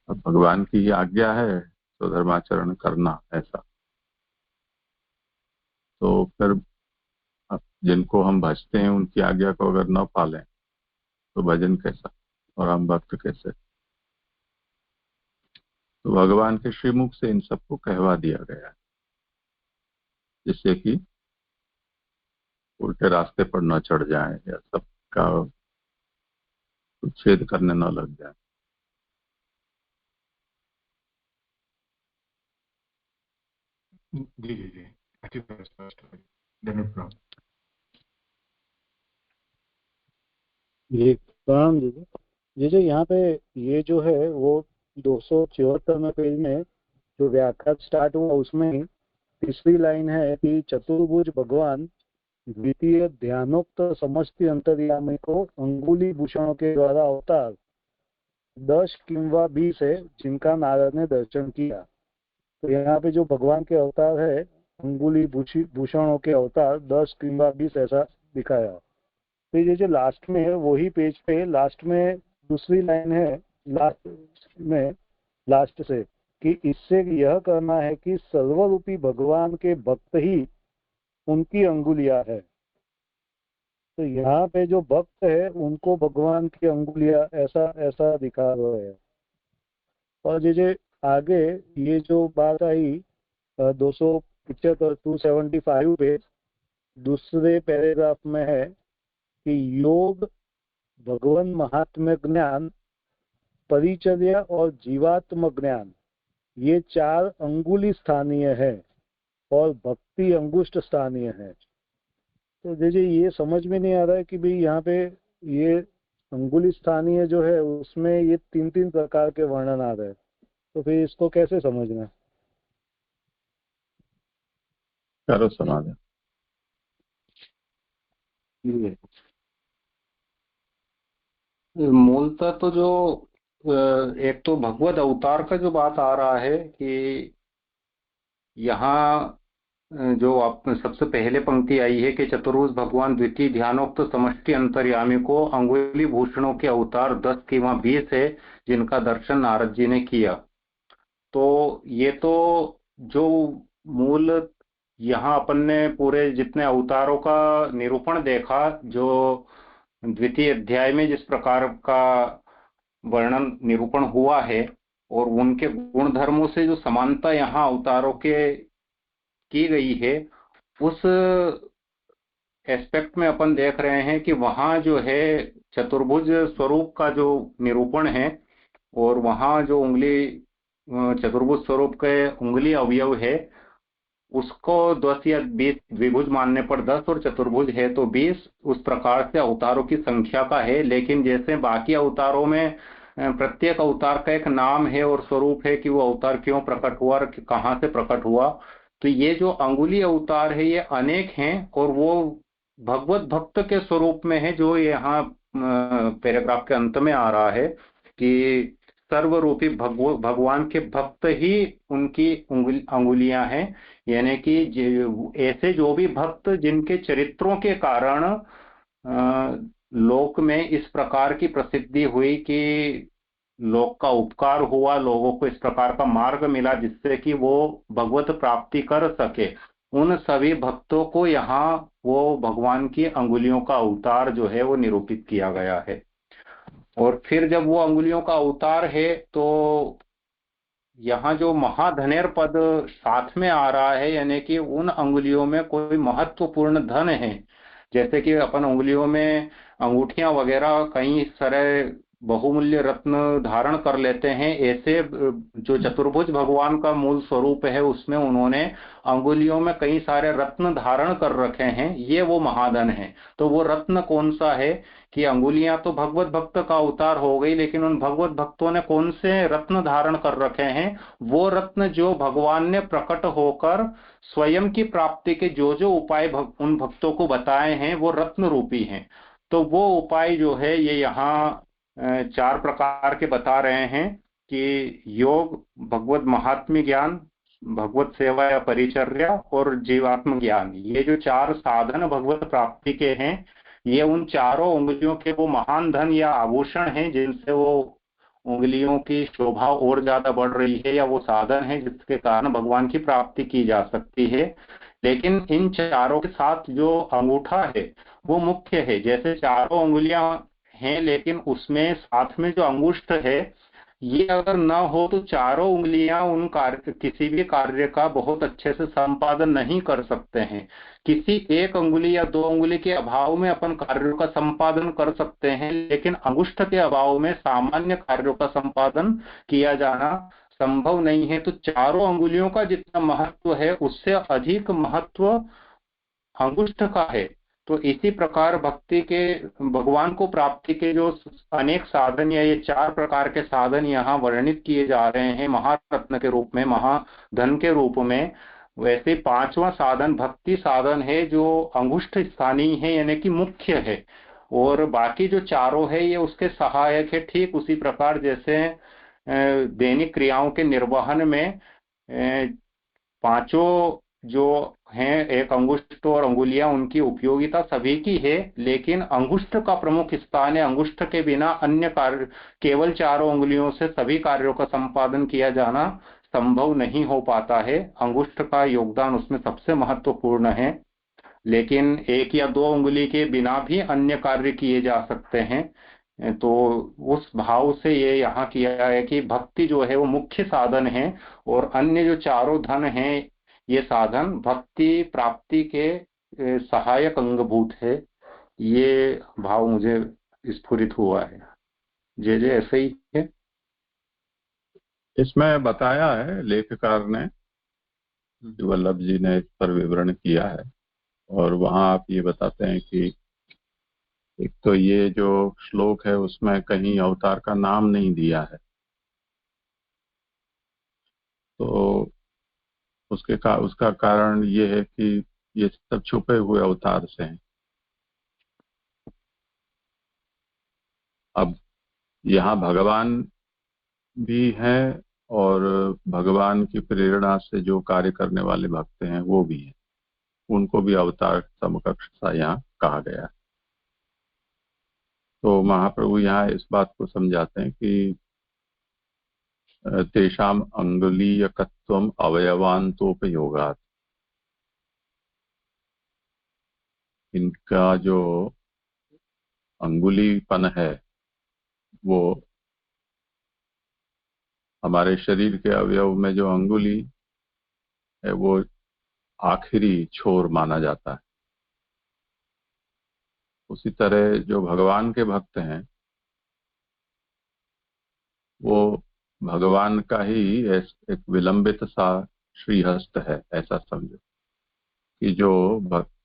Speaker 1: अब भगवान की ये आज्ञा है स्वधर्माचरण करना, ऐसा तो फिर अब जिनको हम भजते हैं उनकी आज्ञा को अगर न पालें तो भजन कैसा और हम भक्त कैसे। तो भगवान के श्रीमुख से इन सबको कहवा दिया गया है, जिससे कि उल्टे रास्ते पर न चढ़ जाएं या सबका उच्छेद करने न लग जाए।
Speaker 4: जी जी जी, अच्छी तरह स्पष्ट हुई। धन्यवाद।
Speaker 5: ये प्रणाम जी। जी यहाँ पे ये जो है वो 274 में पेज में जो व्याख्या स्टार्ट हुआ उसमें तीसरी लाइन है कि चतुर्भुज भगवान द्वितीय ध्यानोक्त समष्टि अंतर्यामी को अंगुली भूषणों के द्वारा अवतार 10 किंवा 20 है जिनका नारद ने दर्शन किया। तो यहाँ पे जो भगवान के अवतार है अंगुली भूषणों के अवतार 10 किंवा 20 ऐसा दिखाया। तो ये जो लास्ट में है वही पेज पे लास्ट में दूसरी लाइन है लास्ट से कि इससे यह करना है कि सर्वरूपी भगवान के भक्त ही उनकी अंगुलियां है। तो यहाँ पे जो भक्त है उनको भगवान की अंगुलियां ऐसा ऐसा दिखा रहे हैं। और ये आगे ये जो बात आई 275 पे दूसरे पैराग्राफ में है कि योग भगवान महात्म्य ज्ञान परिचर्या और जीवात्म ज्ञान ये 4 अंगुली स्थानीय है और भक्ति अंगुष्ठ स्थानीय है। तो देखिए ये समझ में नहीं आ रहा है कि भाई यहाँ पे ये अंगुली स्थानीय जो है उसमें ये 3 प्रकार के वर्णन आ रहे हैं, तो फिर इसको कैसे समझना।
Speaker 1: करो समाधान।
Speaker 2: मूलतः तो जो एक तो भगवत अवतार का जो बात आ रहा है कि यहाँ जो आप सबसे पहले पंक्ति आई है कि चतुर्भुज भगवान द्वितीय ध्यानोक्त समष्टि अंतर्यामी को अंगुली भूषणों के अवतार 10 किंवा 20 है जिनका दर्शन नारद जी ने किया। तो ये तो जो मूल यहाँ अपन ने पूरे जितने अवतारों का निरूपण देखा, जो द्वितीय अध्याय में जिस प्रकार का वर्णन निरूपण हुआ है और उनके गुण धर्मों से जो समानता यहाँ अवतारों के की गई है, उस एस्पेक्ट में अपन देख रहे हैं कि वहाँ जो है चतुर्भुज स्वरूप का जो निरूपण है और वहाँ जो उंगली चतुर्भुज स्वरूप के उंगली अवयव है उसको 10 या 20 द्विभुज मानने पर 10 और चतुर्भुज है तो 20, उस प्रकार से अवतारों की संख्या का है। लेकिन जैसे बाकी अवतारों में प्रत्येक अवतार का एक नाम है और स्वरूप है कि वो अवतार क्यों प्रकट हुआ और कहाँ से प्रकट हुआ, तो ये जो अंगुली अवतार है ये अनेक हैं और वो भगवत भक्त के स्वरूप में है, जो यहाँ पैराग्राफ के अंत में आ रहा है कि सर्वरूपी भगवान के भक्त ही उनकी अंगुलियां हैं। यानी कि ऐसे जो भी भक्त जिनके चरित्रों के कारण लोक में इस प्रकार की प्रसिद्धि हुई कि लोक का उपकार हुआ, लोगों को इस प्रकार का मार्ग मिला जिससे कि वो भगवत प्राप्ति कर सके, उन सभी भक्तों को यहाँ वो भगवान की अंगुलियों का अवतार जो है वो निरूपित किया गया है। और फिर जब वो अंगुलियों का अवतार है तो यहाँ जो महाधनेर पद साथ में आ रहा है, यानी कि उन अंगुलियों में कोई महत्वपूर्ण धन है। जैसे कि अपन अंगुलियों में अंगूठियां वगैरह कई सारे बहुमूल्य रत्न धारण कर लेते हैं, ऐसे जो चतुर्भुज भगवान का मूल स्वरूप है उसमें उन्होंने अंगुलियों में कई सारे रत्न धारण कर रखे हैं, ये वो महाधन है। तो वो रत्न कौन सा है कि अंगुलियां तो भगवत भक्त का अवतार हो गई, लेकिन उन भगवत भक्तों ने कौन से रत्न धारण कर रखे हैं? वो रत्न जो भगवान ने प्रकट होकर स्वयं की प्राप्ति के जो जो उपाय उन भक्तों को बताए हैं वो रत्न रूपी हैं। तो वो उपाय जो है ये यहाँ 4 प्रकार के बता रहे हैं कि योग, भगवत महात्म्य ज्ञान, भगवत सेवा या परिचर्या और जीवात्म ज्ञान, ये जो 4 साधन भगवत प्राप्ति के हैं, ये उन चारों उंगलियों के वो महान धन या आभूषण हैं जिनसे वो उंगलियों की शोभा और ज्यादा बढ़ रही है, या वो साधन है जिसके कारण भगवान की प्राप्ति की जा सकती है। लेकिन इन चारों के साथ जो अंगूठा है वो मुख्य है। जैसे चारों उंगलियां हैं लेकिन उसमें साथ में जो अंगुष्ठ है, ये अगर न हो तो चारों उंगलियां उन कार्य, किसी भी कार्य का बहुत अच्छे से संपादन नहीं कर सकते हैं। किसी एक अंगुली या 2 अंगुली के अभाव में अपन कार्यों का संपादन कर सकते हैं, लेकिन अंगुष्ठ के अभाव में सामान्य कार्यों का संपादन किया जाना संभव नहीं है। तो चारों अंगुलियों का जितना महत्व है उससे अधिक महत्व अंगुष्ठ का है। तो इसी प्रकार भक्ति के, भगवान को प्राप्ति के जो अनेक साधन या ये 4 प्रकार के साधन यहाँ वर्णित किए जा रहे हैं महारत्न के रूप में, महाधन के रूप में, वैसे 5वां साधन भक्ति साधन है जो अंगुष्ठ स्थानीय है, यानी कि मुख्य है, और बाकी जो चारों है ये उसके सहायक है। ठीक उसी प्रकार जैसे दैनिक क्रियाओं के निर्वहन में 5 जो हैं, एक अंगुष्ठ और अंगुलियां, उनकी उपयोगिता सभी की है, लेकिन अंगुष्ठ का प्रमुख स्थान है। अंगुष्ठ के बिना अन्य कार्य, केवल चारों उंगलियों से सभी कार्यों का संपादन किया जाना संभव नहीं हो पाता है। अंगुष्ठ का योगदान उसमें सबसे महत्वपूर्ण है, लेकिन 1 या 2 उंगली के बिना भी अन्य कार्य किए जा सकते हैं। तो उस भाव से ये यहाँ किया है कि भक्ति जो है वो मुख्य साधन है और अन्य जो चारों धन हैं ये साधन भक्ति प्राप्ति के सहायक अंगभूत है। ये भाव मुझे स्फुरित हुआ है। जे ऐसे ही है।
Speaker 1: इसमें बताया है लेखकार ने, वल्लभ जी ने इस पर विवरण किया है, और वहां आप ये बताते हैं कि एक तो ये जो श्लोक है उसमें कहीं अवतार का नाम नहीं दिया है, तो उसका कारण ये है कि ये सब छुपे हुए अवतार से हैं। अब यहाँ भगवान भी हैं और भगवान की प्रेरणा से जो कार्य करने वाले भक्त हैं वो भी हैं, उनको भी अवतार समकक्ष सा यहाँ कहा गया है। तो महाप्रभु यहाँ इस बात को समझाते हैं कि तेषाम अंगुलीयकत्वम अवयवान्तोपयोगात्, इनका जो अंगुलीपन है वो हमारे शरीर के अवयव में जो अंगुली है वो आखिरी छोर माना जाता है। उसी तरह जो भगवान के भक्त हैं वो भगवान का ही एक विलंबित सा श्रीहस्त है, ऐसा समझो कि जो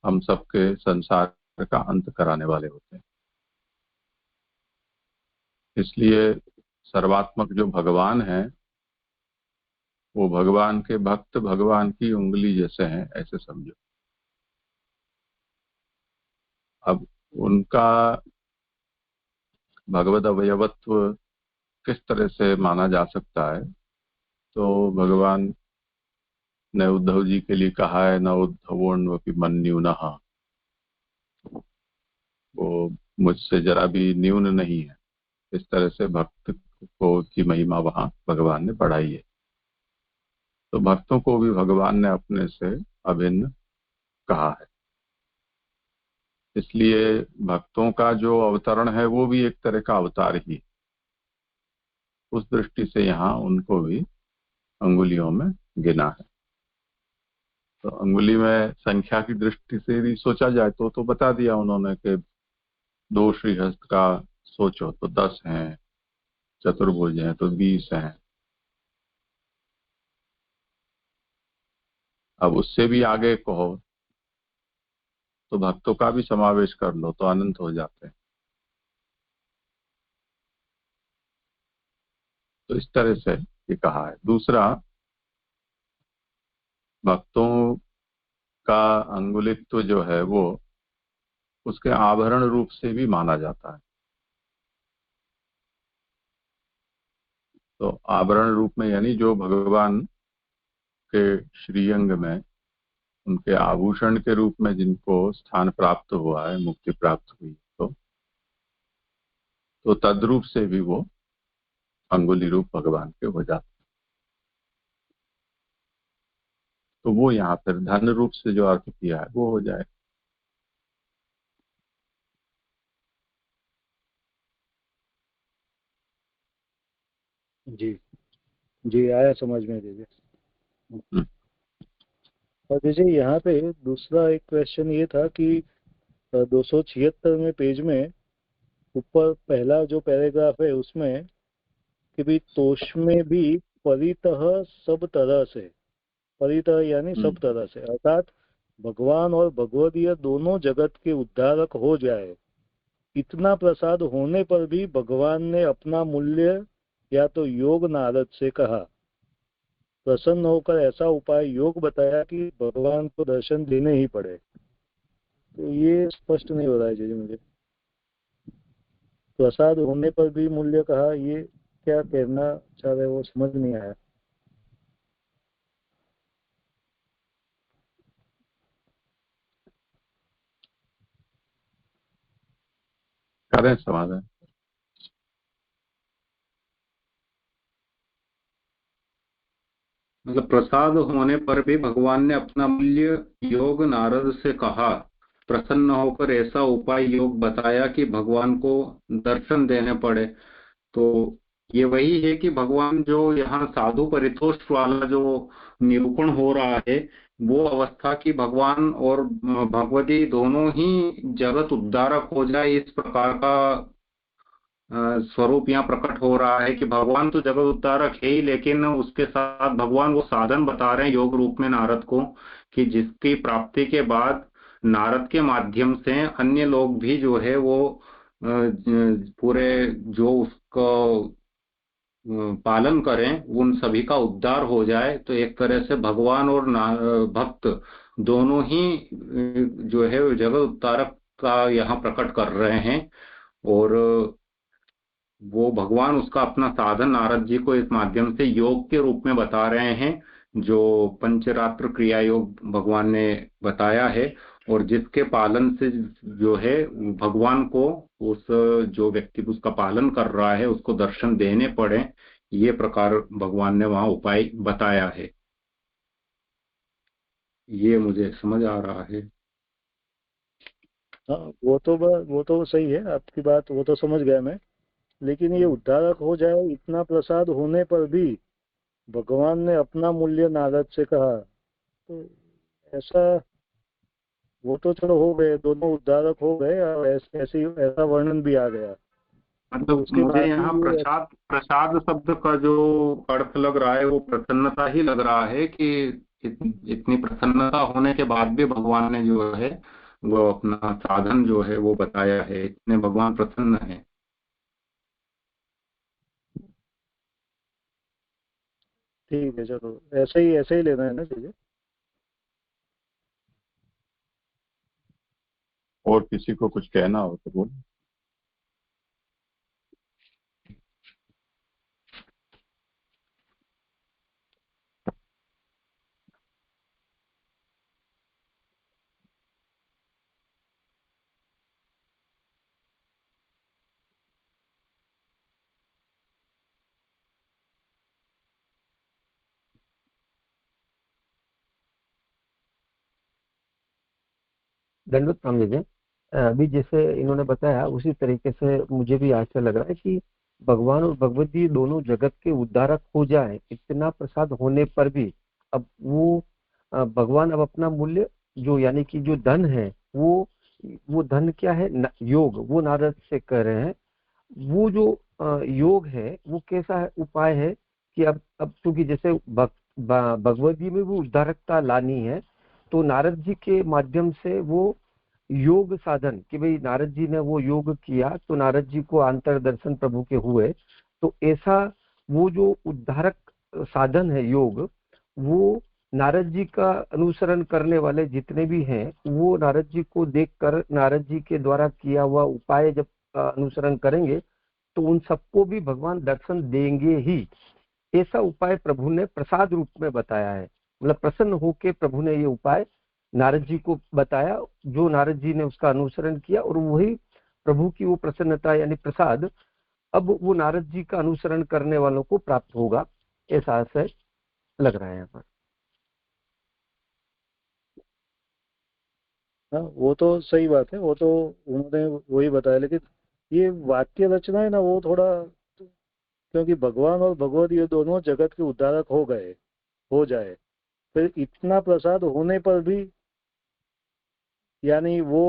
Speaker 1: हम सबके संसार का अंत कराने वाले होते हैं। इसलिए सर्वात्मक जो भगवान है वो भगवान के भक्त भगवान की उंगली जैसे हैं, ऐसे समझो। अब उनका भगवद अवयवत्व किस तरह से माना जा सकता है, तो भगवान ने उद्धव जी के लिए कहा है, न उद्धवोन्वपि मन्यूनः, वो मुझसे जरा भी न्यून नहीं है। इस तरह से भक्त को की महिमा वहां भगवान ने बढ़ाई है। तो भक्तों को भी भगवान ने अपने से अभिन्न कहा है। इसलिए भक्तों का जो अवतरण है वो भी एक तरह का अवतार ही है। उस दृष्टि से यहाँ उनको भी अंगुलियों में गिना है। तो अंगुली में संख्या की दृष्टि से भी सोचा जाए तो बता दिया उन्होंने कि 2 श्रीहस्त का सोचो तो 10 हैं, चतुर्भुज हैं तो 20 हैं। अब उससे भी आगे कहो तो भक्तों का भी समावेश कर लो तो अनंत हो जाते हैं। तो इस तरह से ये कहा है। दूसरा, भक्तों का अंगुलित्व जो है वो उसके आभरण रूप से भी माना जाता है। तो आभरण रूप में यानी जो भगवान के श्रीअंग में उनके आभूषण के रूप में जिनको स्थान प्राप्त हुआ है, मुक्ति प्राप्त हुई, तो तद्रूप से भी वो अंगुली रूप भगवान के हो जाते। तो वो यहाँ पर धन रूप से जो अर्थ किया है वो हो जाए।
Speaker 5: जी जी, आया समझ में दीजिए। और दीजिए यहाँ पे दूसरा एक क्वेश्चन ये था कि 276 में पेज में ऊपर पहला जो पैराग्राफ है उसमें कि भी तोष में भी परितः सब तरह से, परितः यानी सब तरह से, अर्थात भगवान और भगवदीय दोनों जगत के उद्धारक हो जाए, इतना प्रसाद होने पर भी भगवान ने अपना मूल्य या तो योग नारद से कहा, प्रसन्न होकर ऐसा उपाय योग बताया कि भगवान को दर्शन देने ही पड़े। तो ये स्पष्ट नहीं हो रहा है जी मुझे। प्रसाद होने पर भी मूल्य कहा, ये क्या कहना चाह रहे वो समझ नहीं आया।
Speaker 1: करें समाधान।
Speaker 2: मतलब प्रसाद होने पर भी भगवान ने अपना मूल्य योग नारद से कहा, प्रसन्न होकर ऐसा उपाय योग बताया कि भगवान को दर्शन देने पड़े। तो ये वही है कि भगवान जो यहाँ साधु परितोष वाला जो निरूपण हो रहा है, वो अवस्था की भगवान और भगवती दोनों ही जगत उद्धारक हो जाए, इस प्रकार का स्वरूप यहाँ प्रकट हो रहा है कि भगवान तो जगत उद्धारक है ही, लेकिन उसके साथ भगवान वो साधन बता रहे हैं योग रूप में नारद को, कि जिसकी प्राप्ति के बाद नारद के माध्यम से अन्य लोग भी जो है वो पूरे जो उसको पालन करें, उन सभी का उद्धार हो जाए। तो एक तरह से भगवान और भक्त दोनों ही जो है जगत उद्धारक का यहाँ प्रकट कर रहे हैं। और वो भगवान उसका अपना साधन नारद जी को इस माध्यम से योग के रूप में बता रहे हैं, जो पंचरात्र क्रिया योग भगवान ने बताया है, और जिसके पालन से जो है भगवान को, उस जो व्यक्ति उसका पालन कर रहा है उसको दर्शन देने पड़े, ये प्रकार भगवान ने वहां उपाय बताया है। ये मुझे समझ आ रहा है।
Speaker 5: हाँ, वो तो सही है आपकी बात, वो तो समझ गया मैं। लेकिन ये उद्धारक हो जाए, इतना प्रसाद होने पर भी भगवान ने अपना मूल्य नारद से कहा, तो ऐसा, वो तो चलो हो गए, दोनों उद्धारक हो गए और ऐसा वर्णन भी आ गया।
Speaker 2: मतलब
Speaker 5: उसके
Speaker 2: मुझे
Speaker 5: बाद भी
Speaker 2: यहाँ
Speaker 5: ये
Speaker 2: प्रसाद प्रसाद शब्द का जो अर्थ लग रहा है वो प्रसन्नता ही लग रहा है कि इतनी प्रसन्नता होने के बाद भी भगवान ने जो है वो अपना साधन जो है वो बताया है, इतने भगवान प्रसन्न है।
Speaker 5: ठीक है, चलो ऐसे ही लेना है ना चीजें।
Speaker 1: और किसी को कुछ कहना हो तो बोलो।
Speaker 6: दंडवत प्रणाम दीजिए। अभी जैसे इन्होंने बताया उसी तरीके से मुझे भी आशा लग रहा है कि भगवान और भगवत जी दोनों जगत के उद्धारक हो जाए, इतना प्रसाद होने पर भी अब वो भगवान अब अपना मूल्य जो यानी कि जो धन है वो धन क्या है योग, वो नारद से कह रहे हैं। वो जो योग है वो कैसा है, उपाय है कि अब चूंकि जैसे भगवत जी में भी उद्धारकता लानी है, तो नारद जी के माध्यम से वो योग साधन कि भाई नारद जी ने वो योग किया तो नारद जी को अंतर दर्शन प्रभु के हुए, तो ऐसा वो जो उद्धारक साधन है योग, वो नारद जी का अनुसरण करने वाले जितने भी हैं वो नारद जी को देखकर नारद जी के द्वारा किया हुआ उपाय जब अनुसरण करेंगे तो उन सबको भी भगवान दर्शन देंगे ही। ऐसा उपाय प्रभु ने प्रसाद रूप में बताया है, मतलब प्रसन्न होके प्रभु ने ये उपाय नारद जी को बताया, जो नारद जी ने उसका अनुसरण किया और वही प्रभु की वो प्रसन्नता यानी प्रसाद अब वो नारद जी का अनुसरण करने वालों को प्राप्त होगा, ऐसा आशय लग रहा है यहाँ पर।
Speaker 5: हाँ, वो तो सही बात है, वो तो उन्होंने वही बताया, लेकिन ये वाक्य रचना है ना वो थोड़ा, क्योंकि भगवान और भगवत ये दोनों जगत के उद्धारक हो जाए, फिर इतना प्रसाद होने पर भी, यानी वो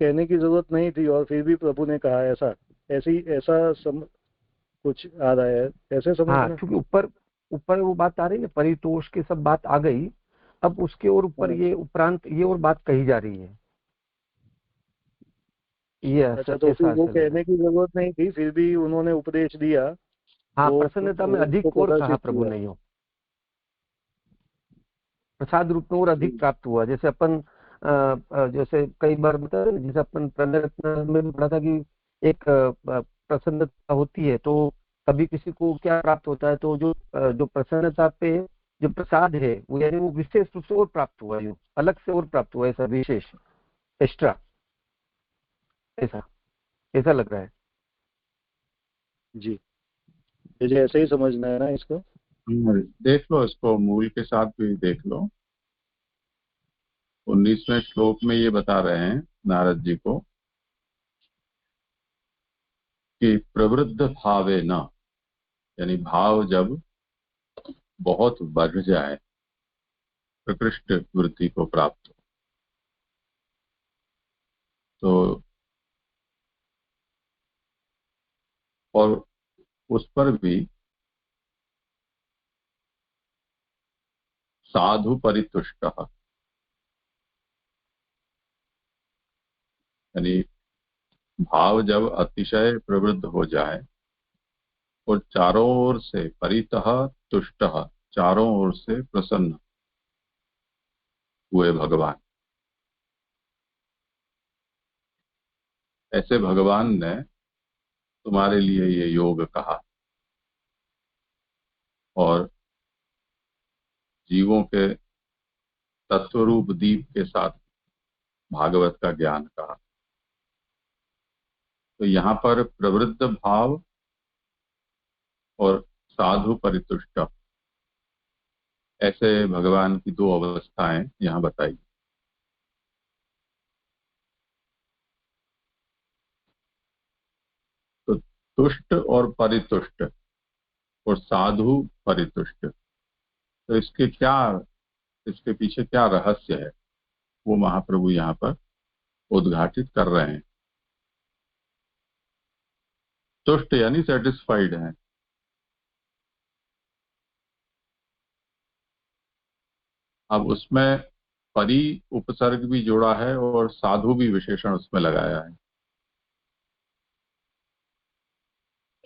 Speaker 5: कहने की जरूरत नहीं थी और फिर भी प्रभु ने कहा ऐसा, कुछ आ रहा है, ऐसे
Speaker 6: हाँ,
Speaker 5: समझना।
Speaker 6: क्योंकि ऊपर ऊपर वो बात आ रही है, परितोष की सब बात आ गई, अब उसके और ऊपर
Speaker 5: हाँ।
Speaker 6: ये उपरांत ये और बात कही जा रही है, ये
Speaker 5: अच्छा, तो फिर
Speaker 6: ऐसा
Speaker 5: वो
Speaker 6: ऐसा लग रहा है।
Speaker 5: कहने की जरूरत नहीं थी, फिर भी उन्होंने उपदेश दिया,
Speaker 6: हाँ,
Speaker 5: वो
Speaker 6: प्रसन्नता में
Speaker 5: उसको
Speaker 6: अधिक और कहा
Speaker 5: प्रदर्शित
Speaker 6: प्रभु
Speaker 5: किया।
Speaker 6: ने यूं प्रसाद रूप में और अधिक प्राप्त हुआ। जैसे अपन जैसे कई बार बता रहे, जैसे अपन पंद्रह में भी पढ़ा था कि एक प्रसन्नता होती है तो कभी किसी को क्या प्राप्त होता है, तो जो प्रसन्नता पे जो प्रसाद है वो यानी वो विशेष रूप से और प्राप्त हुआ, यूं अलग से और प्राप्त हुआ, ऐसा विशेष एक्स्ट्रा, ऐसा ऐसा लग रहा है।
Speaker 5: जी, मुझे ऐसे ही समझना है ना इसको।
Speaker 1: देख लो इसको, मूल के साथ भी देख लो। 19वें श्लोक में ये बता रहे हैं नारद जी को कि प्रवृद्ध भावे न, यानी भाव जब बहुत बढ़ जाए, प्रकृष्ट वृत्ति को प्राप्त हो, तो और उस पर भी साधु परितुष्ट, यानी भाव जब अतिशय प्रवृद्ध हो जाए और चारों ओर से परितः तुष्ट, चारों ओर से प्रसन्न हुए भगवान, ऐसे भगवान ने तुम्हारे लिए ये योग कहा और जीवों के तत्वरूप दीप के साथ भागवत का ज्ञान कहा। तो यहाँ पर प्रवृत्त भाव और साधु परितुष्ट, ऐसे भगवान की दो अवस्थाएं यहाँ बताई। तो तुष्ट और परितुष्ट और साधु परितुष्ट, तो इसके पीछे क्या रहस्य है, वो महाप्रभु यहाँ पर उद्घाटित कर रहे हैं। तुष्ट यानी सेटिस्फाइड हैं। अब उसमें परि उपसर्ग भी जोड़ा है और साधु भी विशेषण उसमें लगाया है,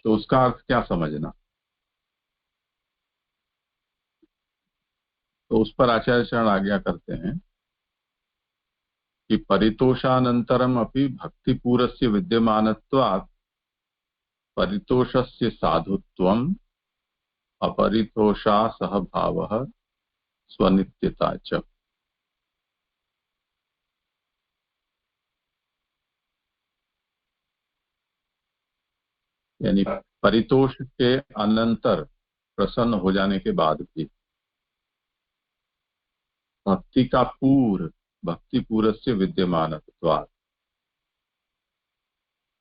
Speaker 1: तो उसका अर्थ क्या समझना। तो उस पर आचार्य चरण आज्ञा करते हैं कि परितोषानंतरम अपि भक्तिपूरस्य विद्यमानत्वात् परितोषस्य साधुत्वम् अपरितोषा सह भावः स्वनित्यता च। यानी परितोष के अनंतर प्रसन्न हो जाने के बाद भी भक्ति का भक्ति पूरस्य विद्यमानत्वात्,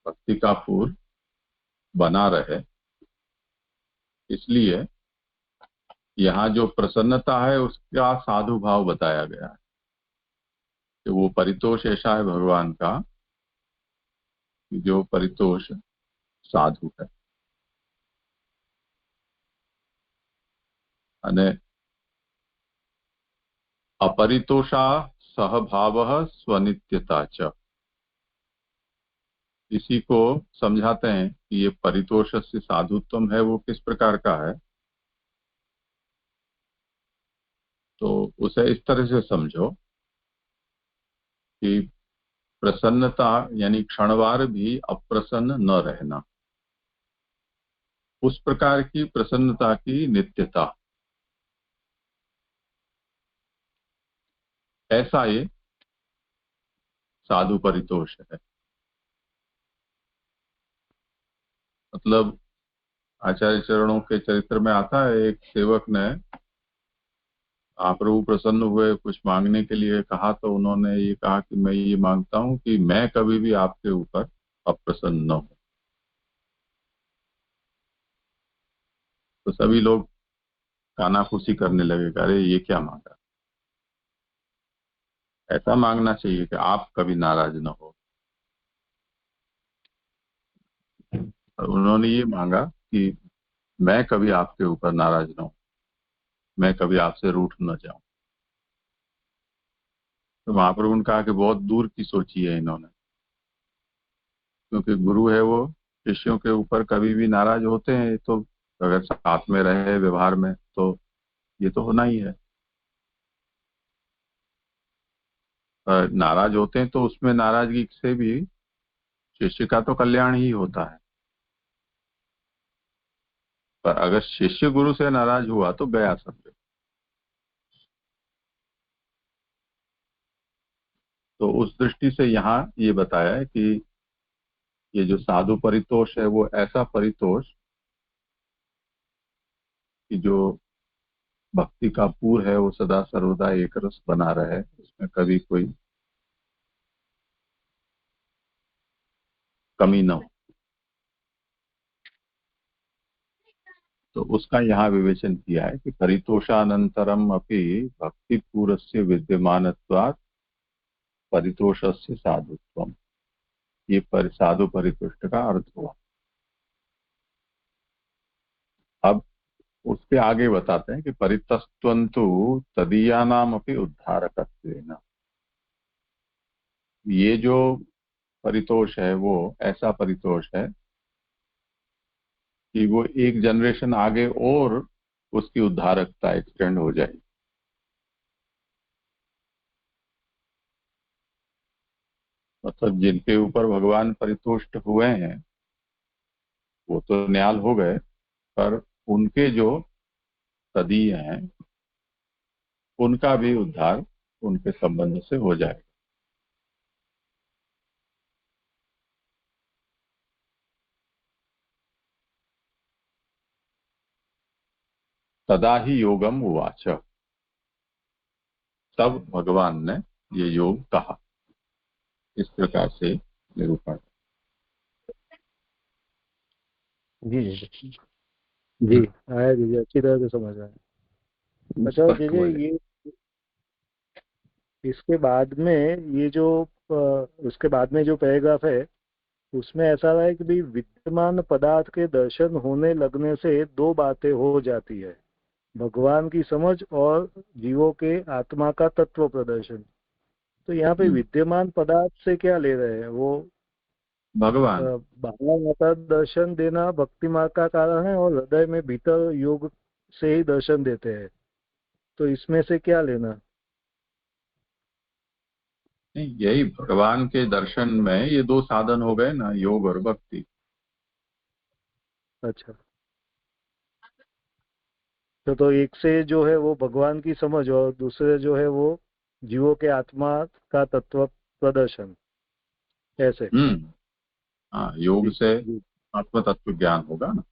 Speaker 1: भक्ति का पूर बना रहे, इसलिए यहाँ जो प्रसन्नता है उसका साधु भाव बताया गया है कि वो परितोष ऐसा है भगवान का कि जो परितोष साधु है। अने अपरितोषा सहभाव स्वनित्यता च, इसी को समझाते हैं कि ये परितोष से साधुत्व है वो किस प्रकार का है। तो उसे इस तरह से समझो कि प्रसन्नता यानी क्षणवार भी अप्रसन्न न रहना, उस प्रकार की प्रसन्नता की नित्यता, ऐसा ये साधु परितोष है। मतलब आचार्य चरणों के चरित्र में आता है, एक सेवक ने आप प्रभु प्रसन्न हुए कुछ मांगने के लिए कहा, तो उन्होंने ये कहा कि मैं ये मांगता हूं कि मैं कभी भी आपके ऊपर अप्रसन्न न हूं। तो सभी लोग कानाफूसी करने लगे, अरे ये क्या मांगा, ऐसा मांगना चाहिए कि आप कभी नाराज न हो। और उन्होंने ये मांगा कि मैं कभी आपके ऊपर नाराज न हूं, मैं कभी आपसे रूठ न जाऊं। तो महाप्रभु ने कहा कि बहुत दूर की सोची है इन्होंने, क्योंकि गुरु है वो शिष्यों के ऊपर कभी भी नाराज होते हैं, तो अगर साथ में रहे व्यवहार में तो ये तो होना ही है। नाराज होते हैं तो उसमें नाराजगी से भी शिष्य का तो कल्याण ही होता है। पर अगर शिष्य गुरु से नाराज हुआ तो गया समझो। तो उस दृष्टि से यहाँ ये बताया है कि ये जो साधु परितोष है वो ऐसा परितोष कि जो भक्ति का पूर है वो सदा सर्वदा एक रस बना रहे, उसमें कभी कोई कमी न हो। तो उसका यहाँ विवेचन किया है कि परितोषानंतरम अपि भक्ति पूरस्य विद्यमानत्वात् परितोषस्य साधुत्वम, ये साधु परितुष्ट का अर्थ हुआ। अब उसके आगे बताते हैं कि परितस्त्वन्तु तदीयानाम अपि उद्धारकत्वेन, ये जो परितोष है वो ऐसा परितोष है कि वो एक जनरेशन आगे और उसकी उद्धारकता एक्सटेंड हो जाएगी। मतलब जिनके ऊपर भगवान परितुष्ट हुए हैं वो तो न्याल हो गए, पर उनके जो तदीय हैं उनका भी उद्धार उनके संबंध से हो जाएगा। तदा ही योगम उवाच, तब भगवान ने ये योग कहा। इस प्रकार से निरूपण।
Speaker 6: जी जी
Speaker 5: जी आया जी अच्छी तरह से समझ आया। अच्छा जी ये इसके बाद में ये जो उसके बाद में जो पैराग्राफ है उसमें ऐसा है कि भाई विद्यमान पदार्थ के दर्शन होने लगने से दो बातें हो जाती है, भगवान की समझ और जीवों के आत्मा का तत्व प्रदर्शन। तो यहाँ पे विद्यमान पदार्थ से क्या ले रहे हैं वो?
Speaker 1: भगवान।
Speaker 5: बाहर माता दर्शन देना भक्ति मार्ग का कारण है और हृदय में भीतर योग से ही दर्शन देते हैं, तो इसमें से क्या लेना?
Speaker 1: नहीं, यही भगवान के दर्शन में ये दो साधन हो गए ना, योग और भक्ति।
Speaker 5: अच्छा, तो एक से जो है वो भगवान की समझ और दूसरे जो है वो जीवों के आत्मा का तत्व प्रदर्शन, ऐसे।
Speaker 1: हाँ, योग
Speaker 5: जी
Speaker 1: से
Speaker 5: जी
Speaker 1: आत्म तत्व ज्ञान होगा ना।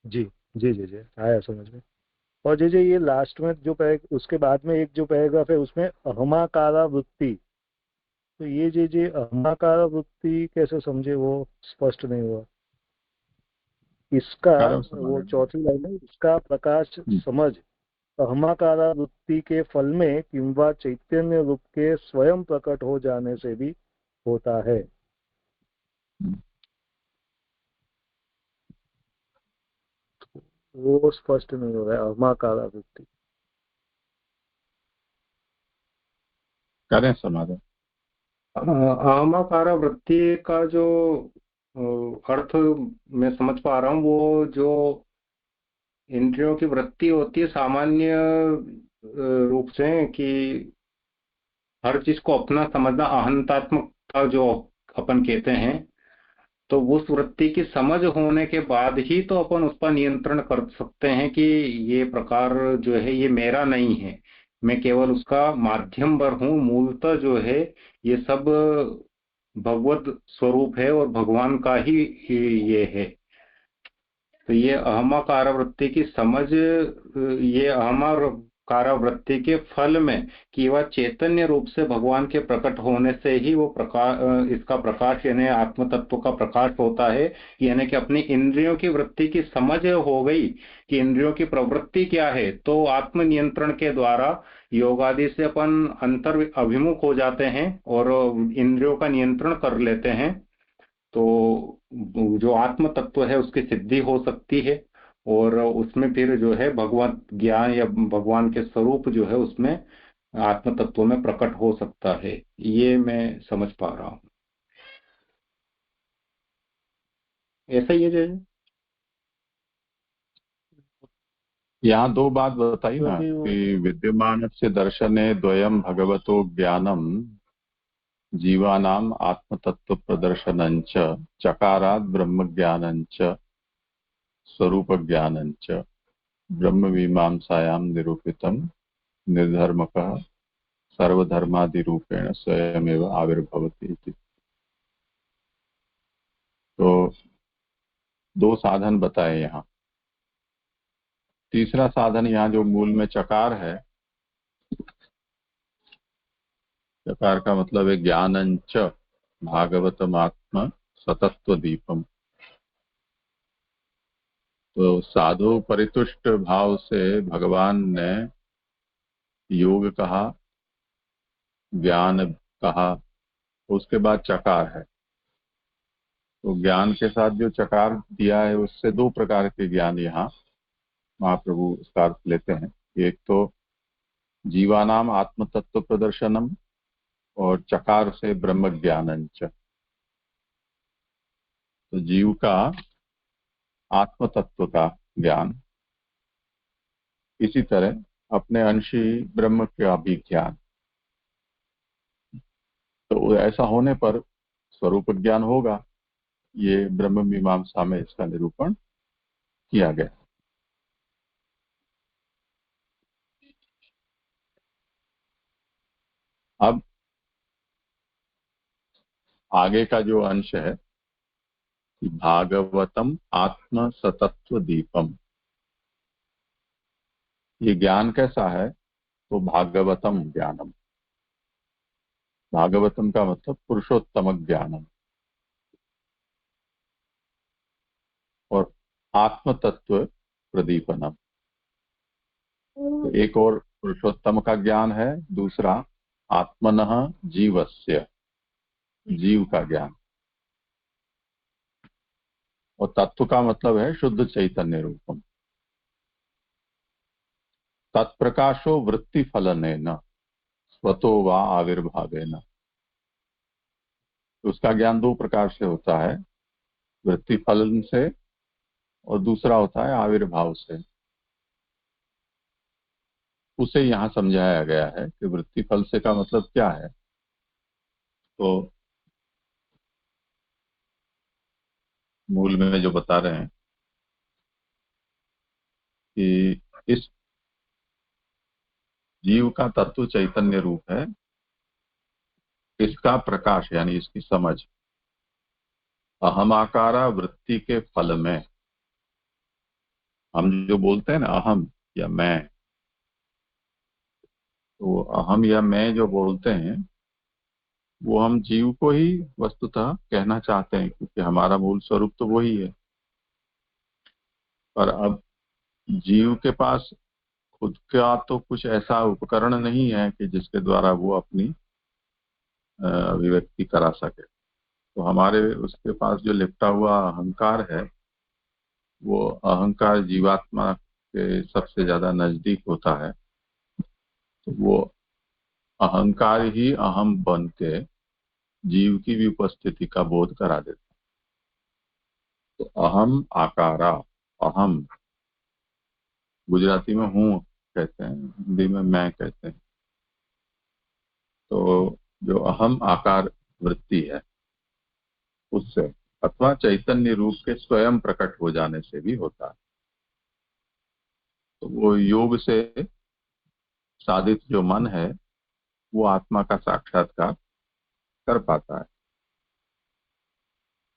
Speaker 5: जी जी जी जी, आया समझ में। और जी ये लास्ट में जो उसके बाद में एक जो पैराग्राफ है उसमें अहमाकारा वृत्ति, तो ये जी अहमाकारा वृत्ति कैसे समझे, वो स्पष्ट नहीं हुआ। इसका
Speaker 1: कारण
Speaker 5: वो
Speaker 1: समाधान।
Speaker 5: चौथी लाइन है, इसका प्रकाश समझ अहमाकारा वृत्ति के फल में किंवा चैतन्य रूप के स्वयं प्रकट हो जाने से भी होता है। वो स्पष्ट नहीं हो रहा है अहमाकारा वृत्ति।
Speaker 1: करें समाधान।
Speaker 2: अहमाकारा वृत्ति का जो अर्थ मैं समझ पा रहा हूँ, वो जो इंद्रियों की वृत्ति होती है सामान्य रूप से कि हर चीज को अपना समझना, अहंतात्मकता जो अपन कहते हैं, तो उस वृत्ति की समझ होने के बाद ही तो अपन उस पर नियंत्रण कर सकते हैं कि ये प्रकार जो है ये मेरा नहीं है, मैं केवल उसका माध्यम पर हूँ। मूलतः जो है ये सब भगवत स्वरूप है और भगवान का ही ये है। तो ये अहमाकार वृत्ति की समझ, ये अहमाकार वृत्ति के फल में कि वह चैतन्य रूप से भगवान के प्रकट होने से ही वो प्रकाश, इसका प्रकाश यानी आत्म तत्व का प्रकाश होता है। यानी कि अपनी इंद्रियों की वृत्ति की समझ हो गई कि इंद्रियों की प्रवृत्ति क्या है, तो आत्म नियंत्रण के द्वारा योग आदि से अपन अंतर अभिमुख हो जाते हैं और इंद्रियों का नियंत्रण कर लेते हैं। तो जो आत्म तत्व है उसकी सिद्धि हो सकती है और उसमें फिर जो है भगवत ज्ञान या भगवान के स्वरूप जो है उसमें आत्म तत्व में प्रकट हो सकता है। ये मैं समझ पा रहा हूँ। ऐसा ही है जय।
Speaker 1: यहाँ दो बात बताई ना कि विद्यमान से दर्शने द्वयम भगवतो ज्ञानम जीवानाम आत्मतत्व प्रदर्शनंच चकारात ब्रह्म ज्ञानंच स्वरूप ज्ञानंच ब्रह्म मीमांसायां निरूपितम निर्धर्मकः सर्वधर्मादिरूपेण स्वयमेव आविर्भवति इति। तो दो साधन बताए यहाँ। तीसरा साधन यहाँ जो मूल में चकार है, चकार का मतलब है ज्ञानंच भागवतमात्म सतत्व दीपम। तो साधु परितुष्ट भाव से भगवान ने योग कहा, ज्ञान कहा, उसके बाद चकार है। तो ज्ञान के साथ जो चकार दिया है उससे दो प्रकार के ज्ञान यहाँ महाप्रभु उसका अर्थ लेते हैं। एक तो जीवानाम आत्म तत्व प्रदर्शनम और चकार से ब्रह्म ज्ञानंच। तो जीव का आत्म तत्व का ज्ञान, इसी तरह अपने अंशी ब्रह्म का भी ज्ञान। तो ऐसा होने पर स्वरूप ज्ञान होगा। ये ब्रह्म मीमांसा में इसका निरूपण किया गया। अब आगे का जो अंश है, भागवतम आत्म सतत्व दीपम, ये ज्ञान कैसा है? तो भागवतम ज्ञानम, भागवतम का मतलब पुरुषोत्तम ज्ञानम, और आत्म तत्व प्रदीपनम। तो एक और पुरुषोत्तम का ज्ञान है, दूसरा आत्मनः जीवस्य, जीव का ज्ञान। और तत्व का मतलब है शुद्ध चैतन्य रूपम। तत्प्रकाशो वृत्ति फलनेन स्वतो वा आविर्भावेन। उसका ज्ञान दो प्रकार से होता है, वृत्ति फलन से और दूसरा होता है आविर्भाव से। उसे यहाँ समझाया गया है कि वृत्ति फल से का मतलब क्या है। तो मूल में जो बता रहे हैं कि इस जीव का तत्व चैतन्य रूप है, इसका प्रकाश यानी इसकी समझ अहमाकारा वृत्ति के फल में, हम जो बोलते हैं ना अहम या मैं, तो अहम या मैं जो बोलते हैं वो हम जीव को ही वस्तुतः कहना चाहते हैं, क्योंकि हमारा मूल स्वरूप तो वही है। पर अब जीव के पास खुद का तो कुछ ऐसा उपकरण नहीं है कि जिसके द्वारा वो अपनी अभिव्यक्ति करा सके। तो हमारे उसके पास जो लिपटा हुआ अहंकार है, वो अहंकार जीवात्मा के सबसे ज्यादा नजदीक होता है। तो वो अहंकार ही अहम बन के जीव की भी उपस्थिति का बोध करा देता है। तो अहम आकारा, अहम गुजराती में हूँ कहते हैं, हिंदी में मैं कहते हैं। तो जो अहम आकार वृत्ति है उससे अथवा चैतन्य रूप के स्वयं प्रकट हो जाने से भी होता है। तो वो योग से साधित जो मन है वो आत्मा का साक्षात्कार कर पाता है।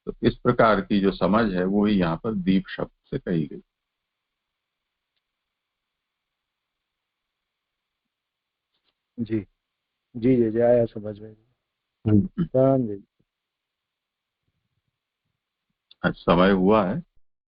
Speaker 1: तो इस प्रकार की जो समझ है वो ही यहाँ पर दीप शब्द से कही गई।
Speaker 5: जी जी जी जी, आया समझ में।
Speaker 1: आज समय हुआ है।